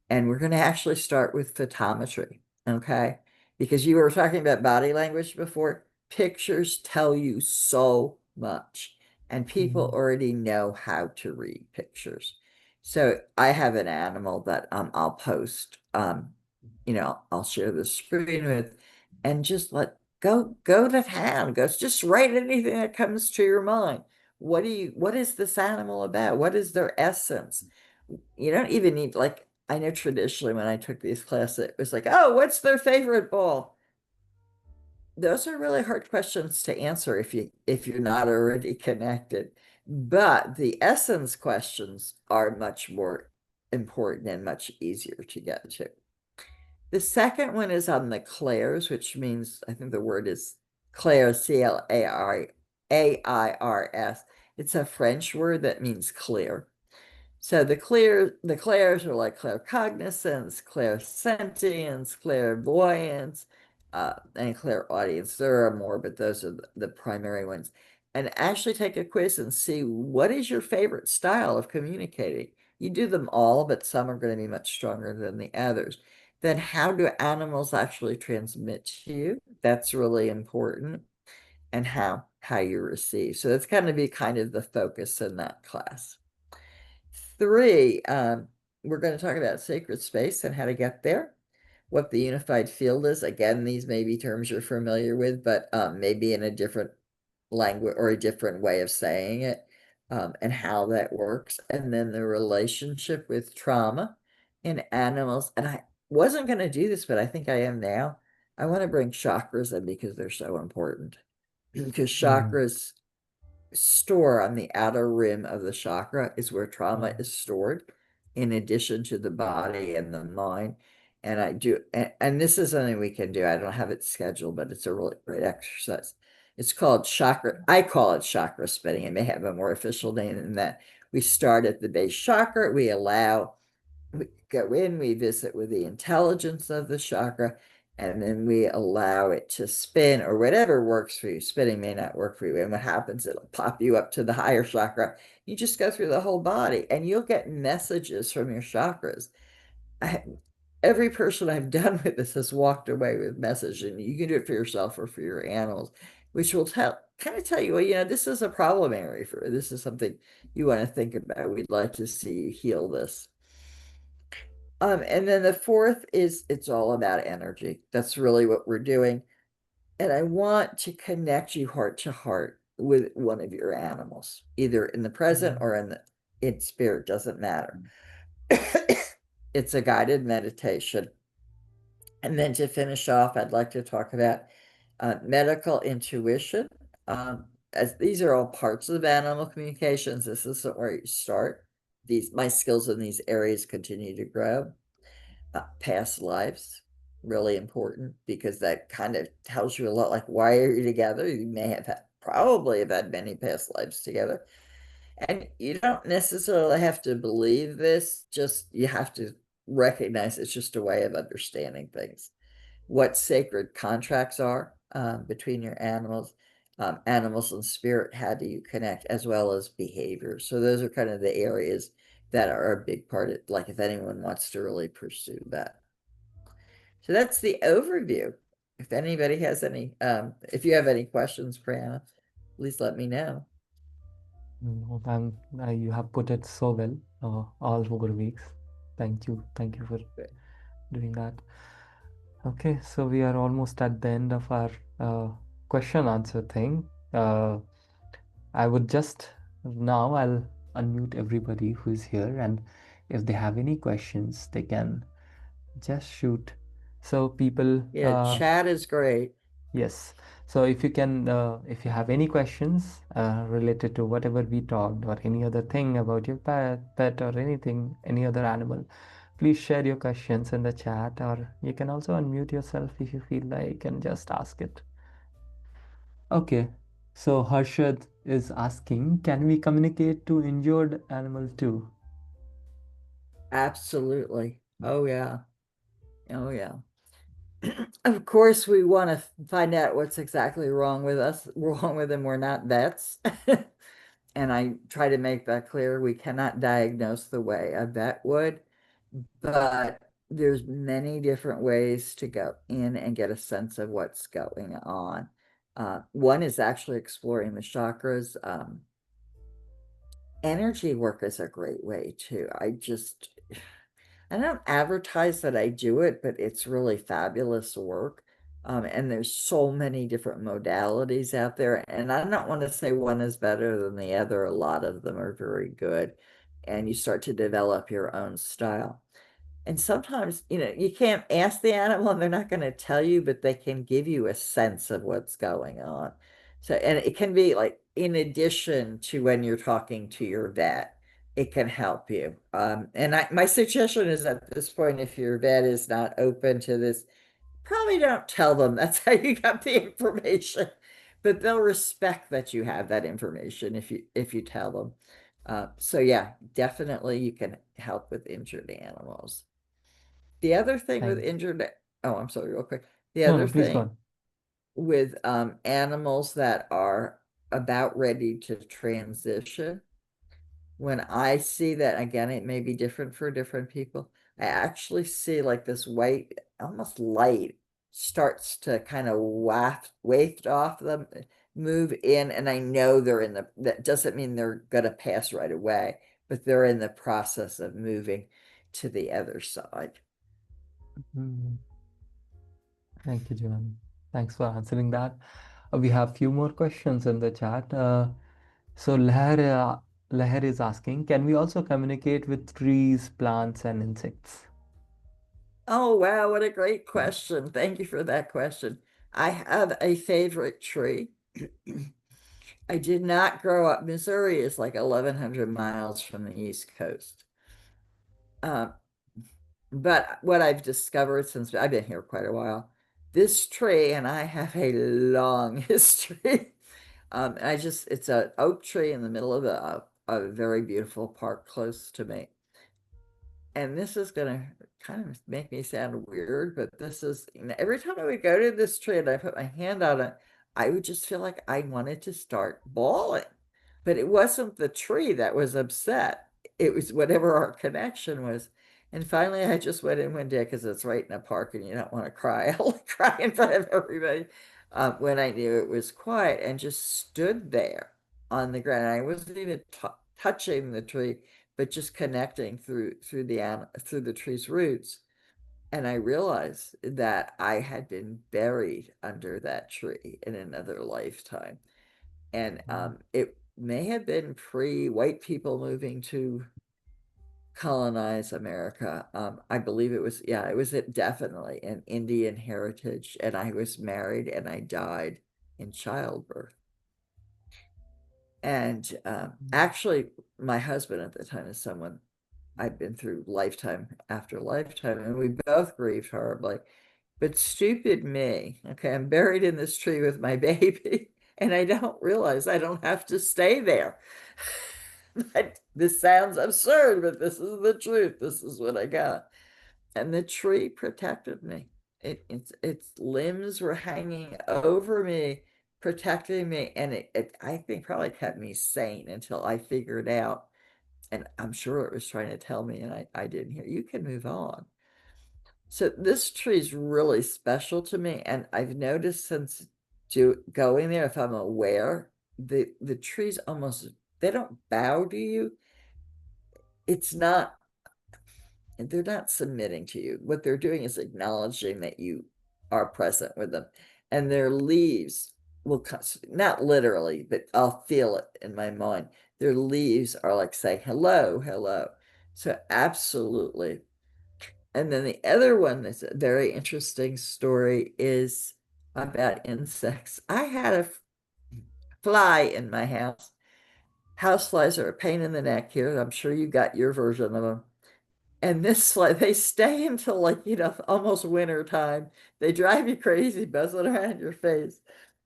S2: And we're going to actually start with photometry, okay? Because you were talking about body language before. Pictures tell you so much, and people
S1: Mm.
S2: already know how to read pictures. So I have an animal that I'll post, I'll share the screen with, and just go to town. Go just write anything that comes to your mind. What is this animal about? What is their essence? You don't even need, like, I know traditionally when I took these classes, it was like, oh, what's their favorite ball? Those are really hard questions to answer if you're not already connected. But the essence questions are much more important and much easier to get to. The second one is on the clairs, which means, I think the word is clairs, Clairs. It's a French word that means clear. So the clairs are like claircognizance, clairsentience, clairvoyance, and clairaudience. There are more, but those are the primary ones. And actually take a quiz and see what is your favorite style of communicating. You do them all, but some are going to be much stronger than the others. Then how do animals actually transmit to you? That's really important. And how you receive. So that's going to be kind of the focus in that class. Three, we're going to talk about sacred space and how to get there, what the unified field is. Again, these may be terms you're familiar with, but maybe in a different language or a different way of saying it, and how that works. And then the relationship with trauma in animals. And I wasn't going to do this, but I think I am now. I want to bring chakras in because they're so important. Because
S1: Mm.
S2: chakras store on the outer rim of the chakra is where trauma
S1: Mm.
S2: is stored, in addition to the body and the mind. And I do, and this is something we can do. I don't have it scheduled, but it's a really great exercise. It's called chakra. I call it chakra spinning. It may have a more official name than that. We start at the base chakra. We go in, we visit with the intelligence of the chakra, and then we allow it to spin or whatever works for you. Spinning may not work for you. And what happens, it'll pop you up to the higher chakra. You just go through the whole body and you'll get messages from your chakras. I, every person I've done with this has walked away with message, and you can do it for yourself or for your animals, which will kind of tell you, well, this is a problem area for this is something you want to think about. We'd like to see you heal this. And then the fourth is it's all about energy. That's really what we're doing. And I want to connect you heart to heart with one of your animals, either in the present
S1: Mm.
S2: or in spirit, doesn't matter. It's a guided meditation. And then to finish off, I'd like to talk about medical intuition. As these are all parts of animal communications, this isn't where you start. My skills in these areas continue to grow. Past lives, really important, because that kind of tells you a lot, like, why are you together? You may have probably have had many past lives together, and you don't necessarily have to believe this, just you have to recognize it's just a way of understanding things, what sacred contracts are between your animals. animals and spirit, how do you connect, as well as behavior. So those are kind of the areas that are a big part of, like, if anyone wants to really pursue that. So that's the overview. If anybody has any, if you have any questions, Brianna, please let me know.
S1: No, you have put it so well, all 4 weeks. Thank you. Thank you for doing that. Okay, so we are almost at the end of our uh, question answer thing. I would just now I'll unmute everybody who is here, and if they have any questions, they can just shoot. So people,
S2: Yeah, chat is great.
S1: yes. So if you can, if you have any questions related to whatever we talked, or any other thing about your pet or anything, any other animal, please share your questions in the chat, or you can also unmute yourself if you feel like and just ask it. Okay. So Harshad is asking, can we communicate to injured animal too?
S2: Absolutely. Oh yeah. Oh yeah. Of course, we want to find out what's exactly wrong with us, wrong with them. We're not vets. And I try to make that clear. We cannot diagnose the way a vet would, but there's many different ways to go in and get a sense of what's going on. One is actually exploring the chakras. Energy work is a great way too. I don't advertise that I do it, but it's really fabulous work. And there's so many different modalities out there. And I don't want to say one is better than the other. A lot of them are very good. And you start to develop your own style. And sometimes, you can't ask the animal and they're not going to tell you, but they can give you a sense of what's going on. So, and it can be like in addition to when you're talking to your vet, it can help you. My suggestion is at this point, if your vet is not open to this, probably don't tell them that's how you got the information, but they'll respect that you have that information if you tell them. So yeah, definitely you can help with injured animals. The other thing with
S1: Thank.
S2: injured, oh, I'm sorry, real quick. The
S1: No,
S2: other
S1: no, please go
S2: thing
S1: on.
S2: with animals that are about ready to transition, when I see that, again, it may be different for different people. I actually see like this white, almost light, starts to kind of waft off them, move in, and I know that doesn't mean they're gonna pass right away, but they're in the process of moving to the other side.
S1: Mm, thank you, Joanne. Thanks for answering that. We have few more questions in the chat. So Leher is asking, can we also communicate with trees, plants, and insects?
S2: Oh, wow, what a great question. Thank you for that question. I have a favorite tree. I did not grow up. Missouri is like 1,100 miles from the East Coast. Uh, but what I've discovered since I've been here quite a while, this tree and I have a long history. It's an oak tree in the middle of a very beautiful park close to me. And this is gonna kind of make me sound weird, but this is, every time I would go to this tree and I put my hand on it, I would just feel like I wanted to start bawling. But it wasn't the tree that was upset. It was whatever our connection was. And finally, I just went in one day because it's right in a park and you don't want to cry. I'll cry in front of everybody when I knew it was quiet, and just stood there on the ground. I wasn't even touching the tree, but just connecting through the tree's roots. And I realized that I had been buried under that tree in another lifetime. And
S1: Mm,
S2: it may have been pre-white people moving to colonize America. I believe it was, yeah, it was definitely an Indian heritage. And I was married and I died in childbirth. And actually, my husband at the time is someone I've been through lifetime after lifetime, and we both grieved horribly. But stupid me, okay, I'm buried in this tree with my baby, and I don't realize I don't have to stay there. This sounds absurd, but this is the truth. This is what I got. And the tree protected me. Its limbs were hanging over me, protecting me, and it I think probably kept me sane until I figured out, and I'm sure it was trying to tell me, and I didn't hear, you can move on. So this tree is really special to me, and I've noticed since going there, if I'm aware, the trees almost, they don't bow to you. It's not, they're not submitting to you. What they're doing is acknowledging that you are present with them, and their leaves will come, not literally, but I'll feel it in my mind. Their leaves are like saying hello, hello. So absolutely. And then the other one that's a very interesting story is about insects. I had a fly in my house. House flies are a pain in the neck here. I'm sure you got your version of them. And this fly, they stay until, like, almost winter time. They drive you crazy, buzzing around your face.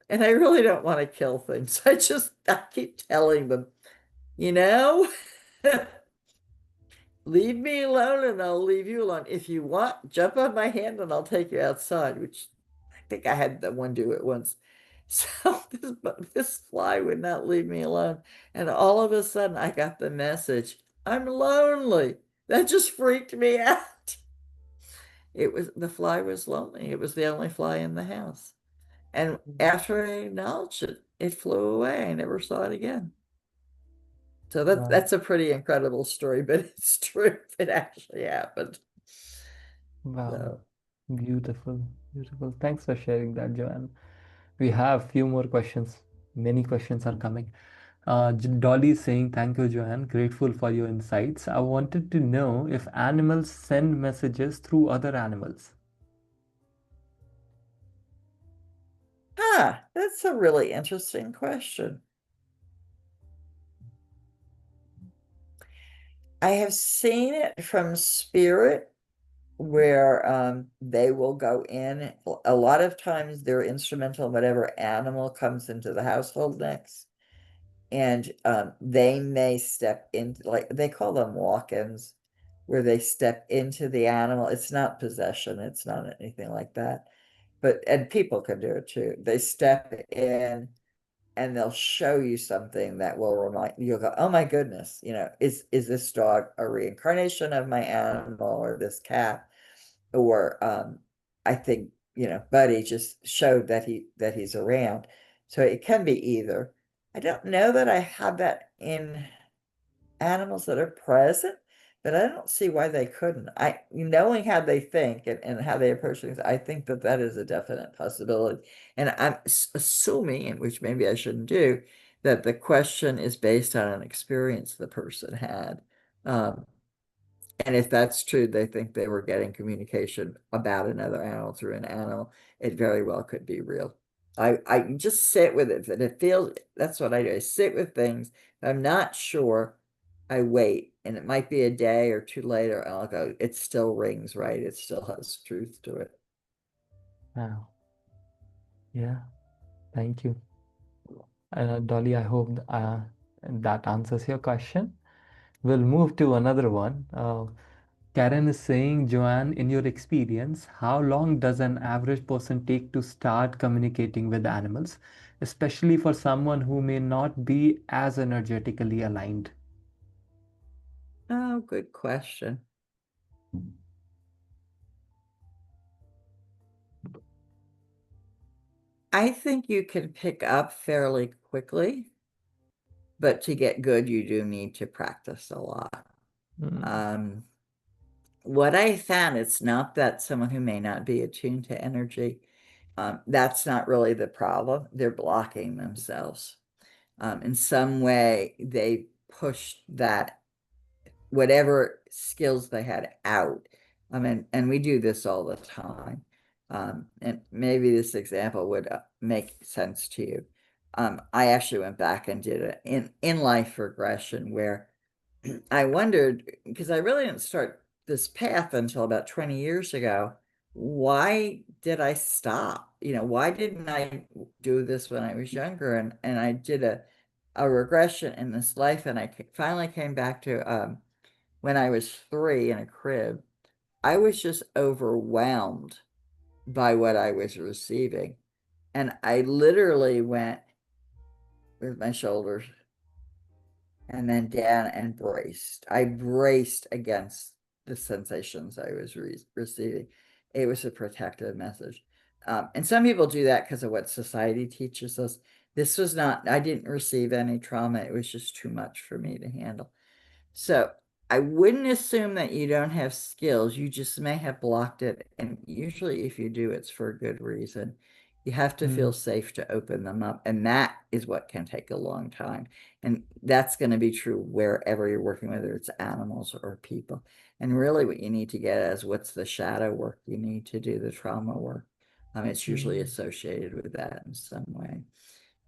S2: And I really don't want to kill things. I keep telling them, you know, leave me alone and I'll leave you alone. If you want, jump on my hand and I'll take you outside, which I think I had the one do it once. So this fly would not leave me alone. And all of a sudden I got the message, I'm lonely. That just freaked me out. The fly was lonely. It was the only fly in the house. And after I acknowledged it, it flew away. I never saw it again. So
S1: Wow.
S2: that's a pretty incredible story, but it's true. It actually happened.
S1: Wow.
S2: So,
S1: Beautiful. Beautiful. Thanks for sharing that, Joanne. We have few more questions. Many questions are coming. Dolly is saying, thank you, Joanne. Grateful for your insights. I wanted to know if animals send messages through other animals.
S2: that's a really interesting question. I have seen it from spirit where they will go in. A lot of times they're instrumental in whatever animal comes into the household next. And they may step into, like, they call them walk-ins, where they step into the animal. It's not possession, it's not anything like that. And people can do it too. They step in and they'll show you something that will remind you'll go, oh my goodness, is this dog a reincarnation of my animal, or this cat? Or I think, Buddy just showed that he's around. So it can be either. I don't know that I have that in animals that are present, but I don't see why they couldn't. Knowing how they think and how they approach things, I think that is a definite possibility. And I'm assuming, and which maybe I shouldn't do, that the question is based on an experience the person had. Um, and if that's true, they think they were getting communication about another animal through an animal, it very well could be real. I just sit with it, and it feels, that's what I do. I sit with things. If I'm not sure, I wait, and it might be a day or two later, and I'll go, it still rings right. It still has truth to it.
S1: Wow. Yeah. Thank you. Dolly, I hope that answers your question. We'll move to another one. Karen is saying, Joanne, in your experience, how long does an average person take to start communicating with animals, especially for someone who may not be as energetically aligned?
S2: Oh, good question. I think you can pick up fairly quickly, but to get good, you do need to practice a lot.
S1: Mm,
S2: Um, what I found, it's not that someone who may not be attuned to energy, that's not really the problem. They're blocking themselves. In some way, they pushed that, whatever skills they had, out. I mean, and we do this all the time. And maybe this example would make sense to you. I actually went back and did an in-life regression where I wondered, because I really didn't start this path until about 20 years ago. Why did I stop? Why didn't I do this when I was younger? And I did a regression in this life, and I finally came back to when I was 3 in a crib. I was just overwhelmed by what I was receiving. And I literally went with my shoulders and then down and braced. I braced against the sensations I was receiving. It was a protective message. And some people do that because of what society teaches us. This was not, I didn't receive any trauma. It was just too much for me to handle. So I wouldn't assume that you don't have skills. You just may have blocked it. And usually, if you do, it's for a good reason. You have to feel
S1: Mm,
S2: safe to open them up. And that is what can take a long time. And that's going to be true wherever you're working, whether it's animals or people. And really, what you need to get is what's the shadow work you need to do the trauma work. It's usually
S1: mm,
S2: associated with that in some way.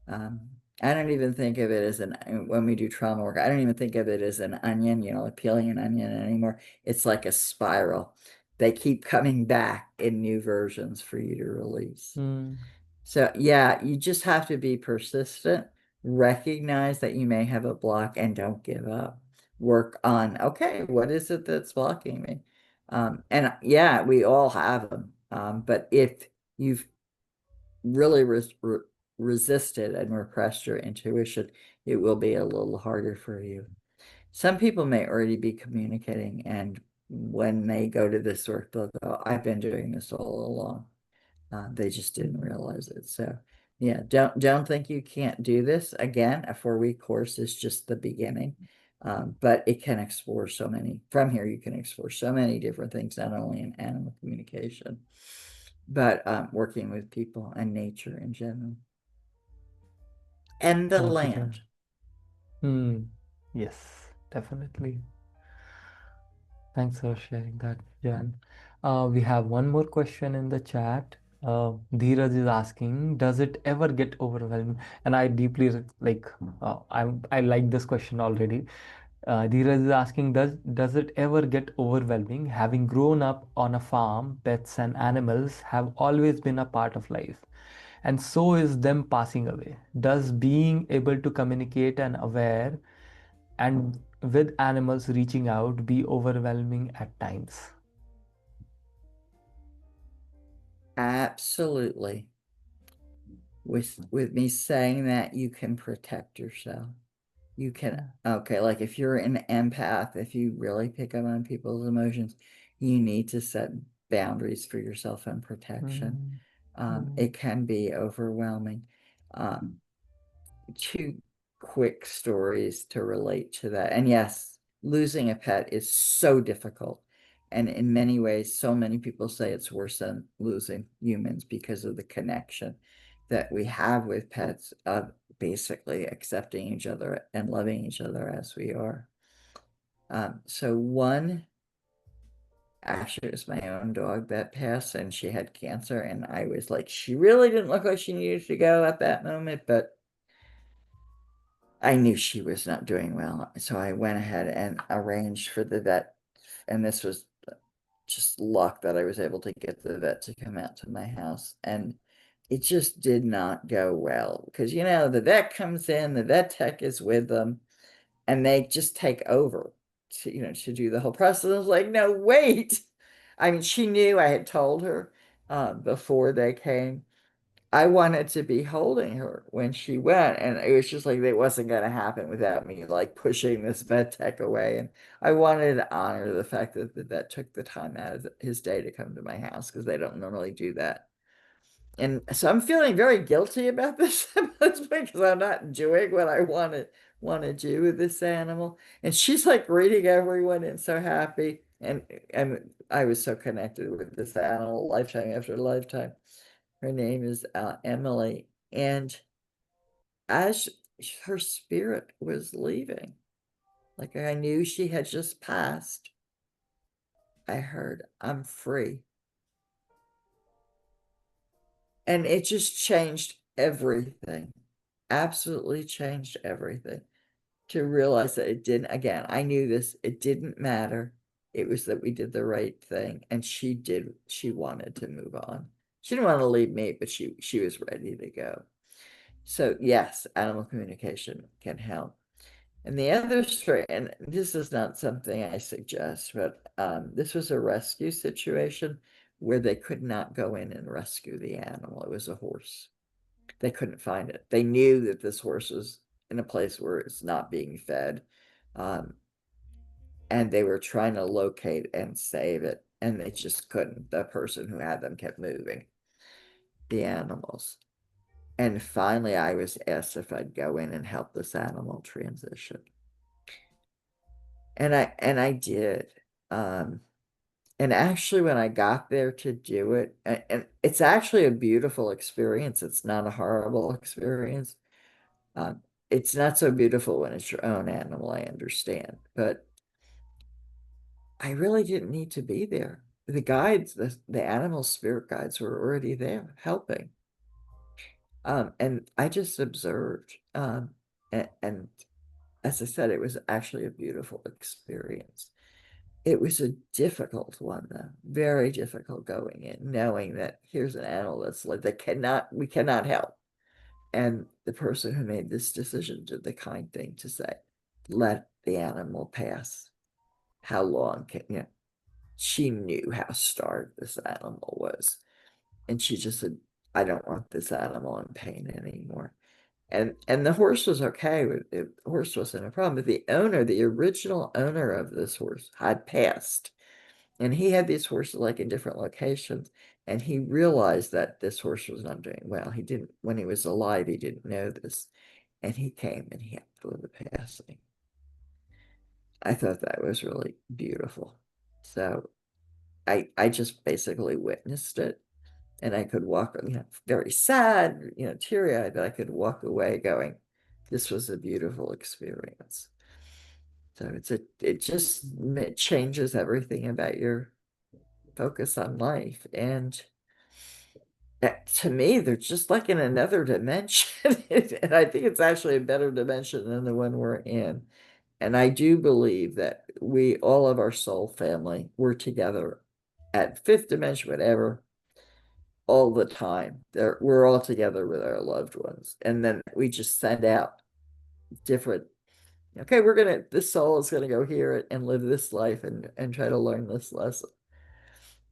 S2: Um, I don't even think of it as when we do trauma work, I don't even think of it as an onion, like peeling an onion anymore. It's like a spiral. They keep coming back in new versions for you to release.
S1: mm,
S2: So, yeah, you just have to be persistent, recognize that you may have a block, and don't give up. Work on, okay, what is it that's blocking me? And yeah, we all have them. But if you've really resisted and repressed your intuition, it will be a little harder for you. Some people may already be communicating, and when they go to this work, they'll go, I've been doing this all along. They just didn't
S1: mm.
S2: realize it. So yeah, don't think you can't do this. Again, a 4-week course is just the beginning. But it can explore so many, from here you can explore so many different things, not only in animal communication, but working with people and nature in general, and the
S1: Thank you, Jan.
S2: land.
S1: Mm, yes, definitely. Thanks for sharing that, Jan. We have one more question in the chat. Dheeraj is asking, does it ever get overwhelming? And I deeply I like this question already. Dheeraj is asking, does it ever get overwhelming? Having grown up on a farm, pets and animals have always been a part of life, and so is them passing away. Does being able to communicate and aware and with animals reaching out be overwhelming at times?
S2: Absolutely. With me saying that, you can protect yourself. You can, okay, like if you're an empath, if you really pick up on people's emotions, you need to set boundaries for yourself and protection.
S1: Mm, mm,
S2: It can be overwhelming. Um, two quick stories to relate to that. And yes, losing a pet is so difficult. And in many ways, so many people say it's worse than losing humans because of the connection that we have with pets of basically accepting each other and loving each other as we are. So one, actually, it was my own dog that passed, and she had cancer. And I was like, she really didn't look like she needed to go at that moment, but I knew she was not doing well. So I went ahead and arranged for the vet. And this was just luck that I was able to get the vet to come out to my house. And it just did not go well because, the vet comes in, the vet tech is with them, and they just take over to do the whole process. I was like, no, wait. I mean, she knew I had told her before they came. I wanted to be holding her when she went, and it was just like it wasn't going to happen without me like pushing this vet tech away. And I wanted to honor the fact that the vet took the time out of his day to come to my house because they don't normally do that. And so I'm feeling very guilty about this because I'm not doing what I want to do with this animal. And she's like reading everyone and so happy. And I was so connected with this animal lifetime after lifetime. Her name is Emily. And as her spirit was leaving, like I knew she had just passed, I heard, I'm free. And it just changed everything, absolutely changed everything to realize that it didn't, again, I knew this, it didn't matter. It was that we did the right thing. And she wanted to move on. She didn't want to leave me, but she was ready to go. So yes, animal communication can help. And the other story, and this is not something I suggest, but this was a rescue situation where they could not go in and rescue the animal. It was a horse. They couldn't find it. They knew that this horse was in a place where it's not being fed. Um, and they were trying to locate and save it, and they just couldn't. The person who had them kept moving the animals. And finally, I was asked if I'd go in and help this animal transition. And I did. Um, and actually, when I got there to do it, and it's actually a beautiful experience. It's not a horrible experience. Um, it's not so beautiful when it's your own animal, I understand, but I really didn't need to be there. The guides, the animal spirit guides were already there helping. And I just observed. And as I said, it was actually a beautiful experience. It was a difficult one, though, very difficult going in, knowing that here's an animal that's like we cannot help. And the person who made this decision did the kind thing to say, let the animal pass. How long can you know? She knew how starved this animal was. And she just said, I don't want this animal in pain anymore. And the horse was okay with it. The horse wasn't a problem. But the owner, the original owner of this horse, had passed. And he had these horses like in different locations. And he realized that this horse was not doing well. He didn't, when he was alive, he didn't know this. And he came and he helped with the passing. I thought that was really beautiful. So I just basically witnessed it, and I could walk, very sad, teary-eyed, but I could walk away going, this was a beautiful experience. So it just it changes everything about your focus on life. And to me, they're just like in another dimension. And I think it's actually a better dimension than the one we're in. And I do believe that we, all of our soul family, we're together at fifth dimension, whatever, all the time. We're all together with our loved ones. And then we just send out different, okay, this soul is gonna go here and live this life and try to learn this lesson.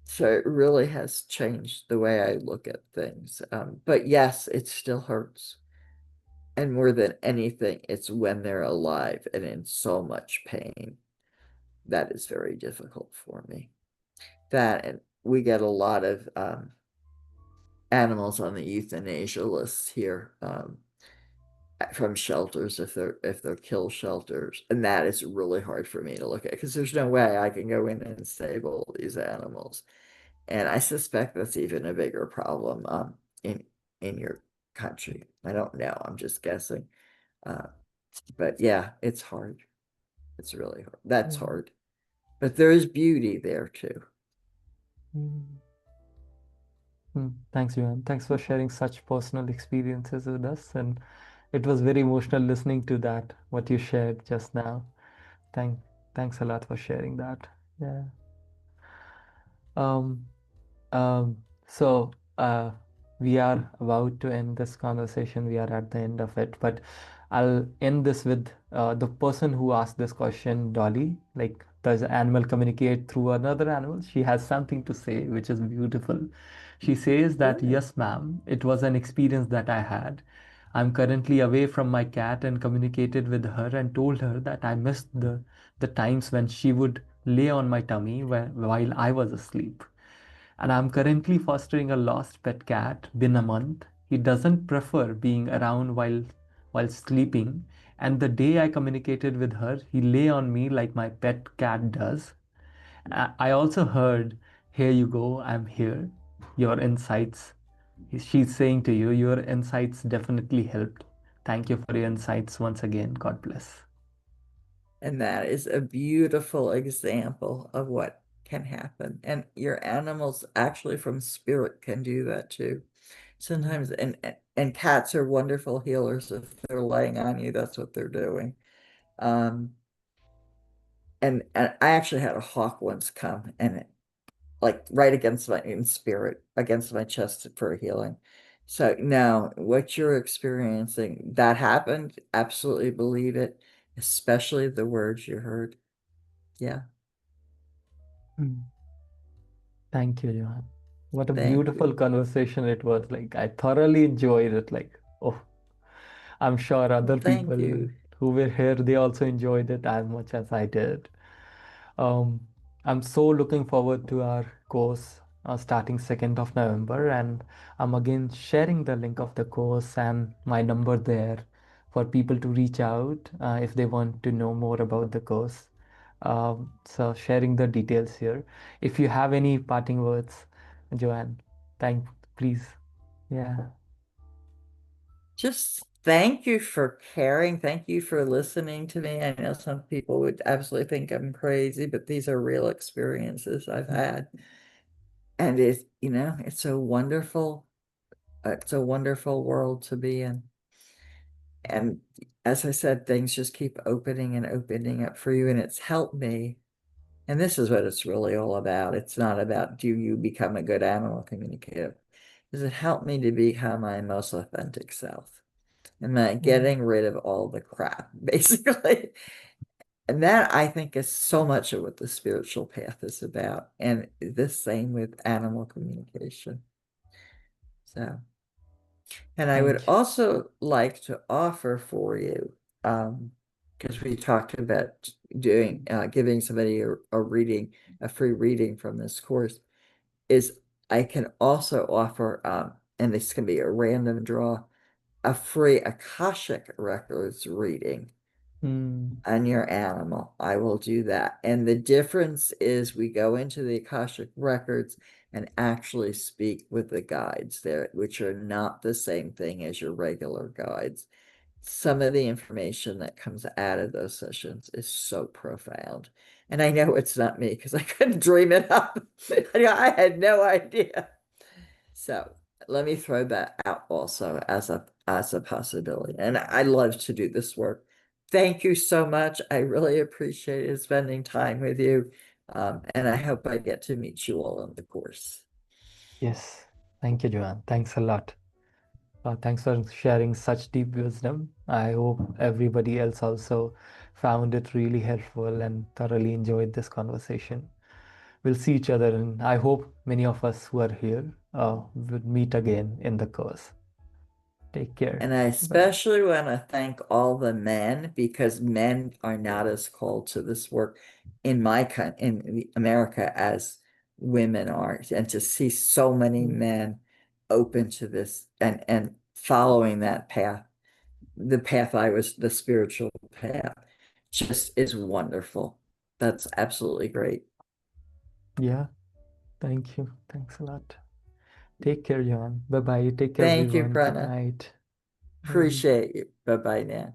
S2: So it really has changed the way I look at things. But yes, it still hurts. And more than anything, it's when they're alive and in so much pain. That is very difficult for me. That, and we get a lot of animals on the euthanasia list here, from shelters, if they're kill shelters, and that is really hard for me to look at because there's no way I can go in and save all these animals. And I suspect that's even a bigger problem, in your country. I don't know. I'm just guessing. Uh, but yeah, it's hard. It's really hard. That's
S1: Mm.
S2: hard. But there is beauty there too.
S1: Mm. Thanks, Joanne. Thanks for sharing such personal experiences with us. And it was very emotional listening to that, what you shared just now. Thank, thanks a lot for sharing that. Yeah. Um, Um, so we are about to end this conversation. We are at the end of it, but I'll end this with the person who asked this question, Dolly. Like, does an animal communicate through another animal? She has something to say, which is beautiful. She says that,
S2: Good.
S1: yes, ma'am, it was an experience that I had. I'm currently away from my cat and communicated with her and told her that I missed the times when she would lay on my tummy while I was asleep, and I'm currently fostering a lost pet cat, been a month. He doesn't prefer being around while sleeping, and the day I communicated with her, he lay on me like my pet cat does. I also heard, "Here you go, I'm here." Your insights, she's saying to you, your insights definitely helped. Thank you for your insights once again. God bless.
S2: And that is a beautiful example of what can happen. And your animals actually from spirit can do that too. Sometimes,
S1: Mm.
S2: and cats are wonderful healers. If they're laying on you, that's what they're doing. Um, and I actually had a hawk once come and like right against my in spirit, against my chest for healing. So no, what you're experiencing, that happened, absolutely believe it, especially the words you heard. Yeah.
S1: Mm. Thank you, Johan. What a
S2: Thank you.
S1: beautiful conversation it was. Like, I thoroughly enjoyed it. Like, oh, I'm sure
S2: Well,
S1: other
S2: thank
S1: people
S2: you.
S1: who were here, they also enjoyed it as much as I did. Um, I'm so looking forward to our course starting 2nd of November, and I'm again sharing the link of the course and my number there for people to reach out if they want to know more about the course. So sharing the details here. If you have any parting words, Joanne, thank please. Yeah.
S2: Just thank you for caring. Thank you for listening to me. I know some people would absolutely think I'm crazy, but these are real experiences I've had. And it's a wonderful world to be in. And as I said, things just keep opening and opening up for you. And it's helped me. And this is what it's really all about. It's not about do you become a good animal communicator. Does it help me to become my most authentic self? And that
S1: Yeah.
S2: getting rid of all the crap, basically. And that I think is so much of what the spiritual path is about. And the same with animal communication. So, and I would
S1: Thank you.
S2: also like to offer for you, because we talked about doing giving somebody a reading, a free reading from this course, is I can also offer, and this can be a random draw, a free Akashic Records reading
S1: Mm,
S2: on your animal. I will do that. And the difference is we go into the Akashic records and actually speak with the guides there, which are not the same thing as your regular guides. Some of the information that comes out of those sessions is so profound. And I know it's not me because I couldn't dream it up. I had no idea. So let me throw that out also as a possibility. And I love to do this work. Thank you so much. I really appreciated spending time with you. And I hope I get to meet you all in the course.
S1: yes. Thank you, Joanne. Thanks a lot. Thanks for sharing such deep wisdom. I hope everybody else also found it really helpful and thoroughly enjoyed this conversation. We'll see each other, and I hope many of us who are here will meet again in the course. Take care.
S2: And I
S1: Bye bye.
S2: especially want to thank all the men because men are not as called to this work in America as women are. And to see so many
S1: Mm.
S2: men open to this and following that path, the path I was, the spiritual path, just is wonderful. That's absolutely great.
S1: Yeah, thank you. Thanks a lot. Take care, Johan. Bye bye. Take care,
S2: Thank you,
S1: everyone. Good
S2: Prana.
S1: night. Bye.
S2: Appreciate you. Bye-bye now.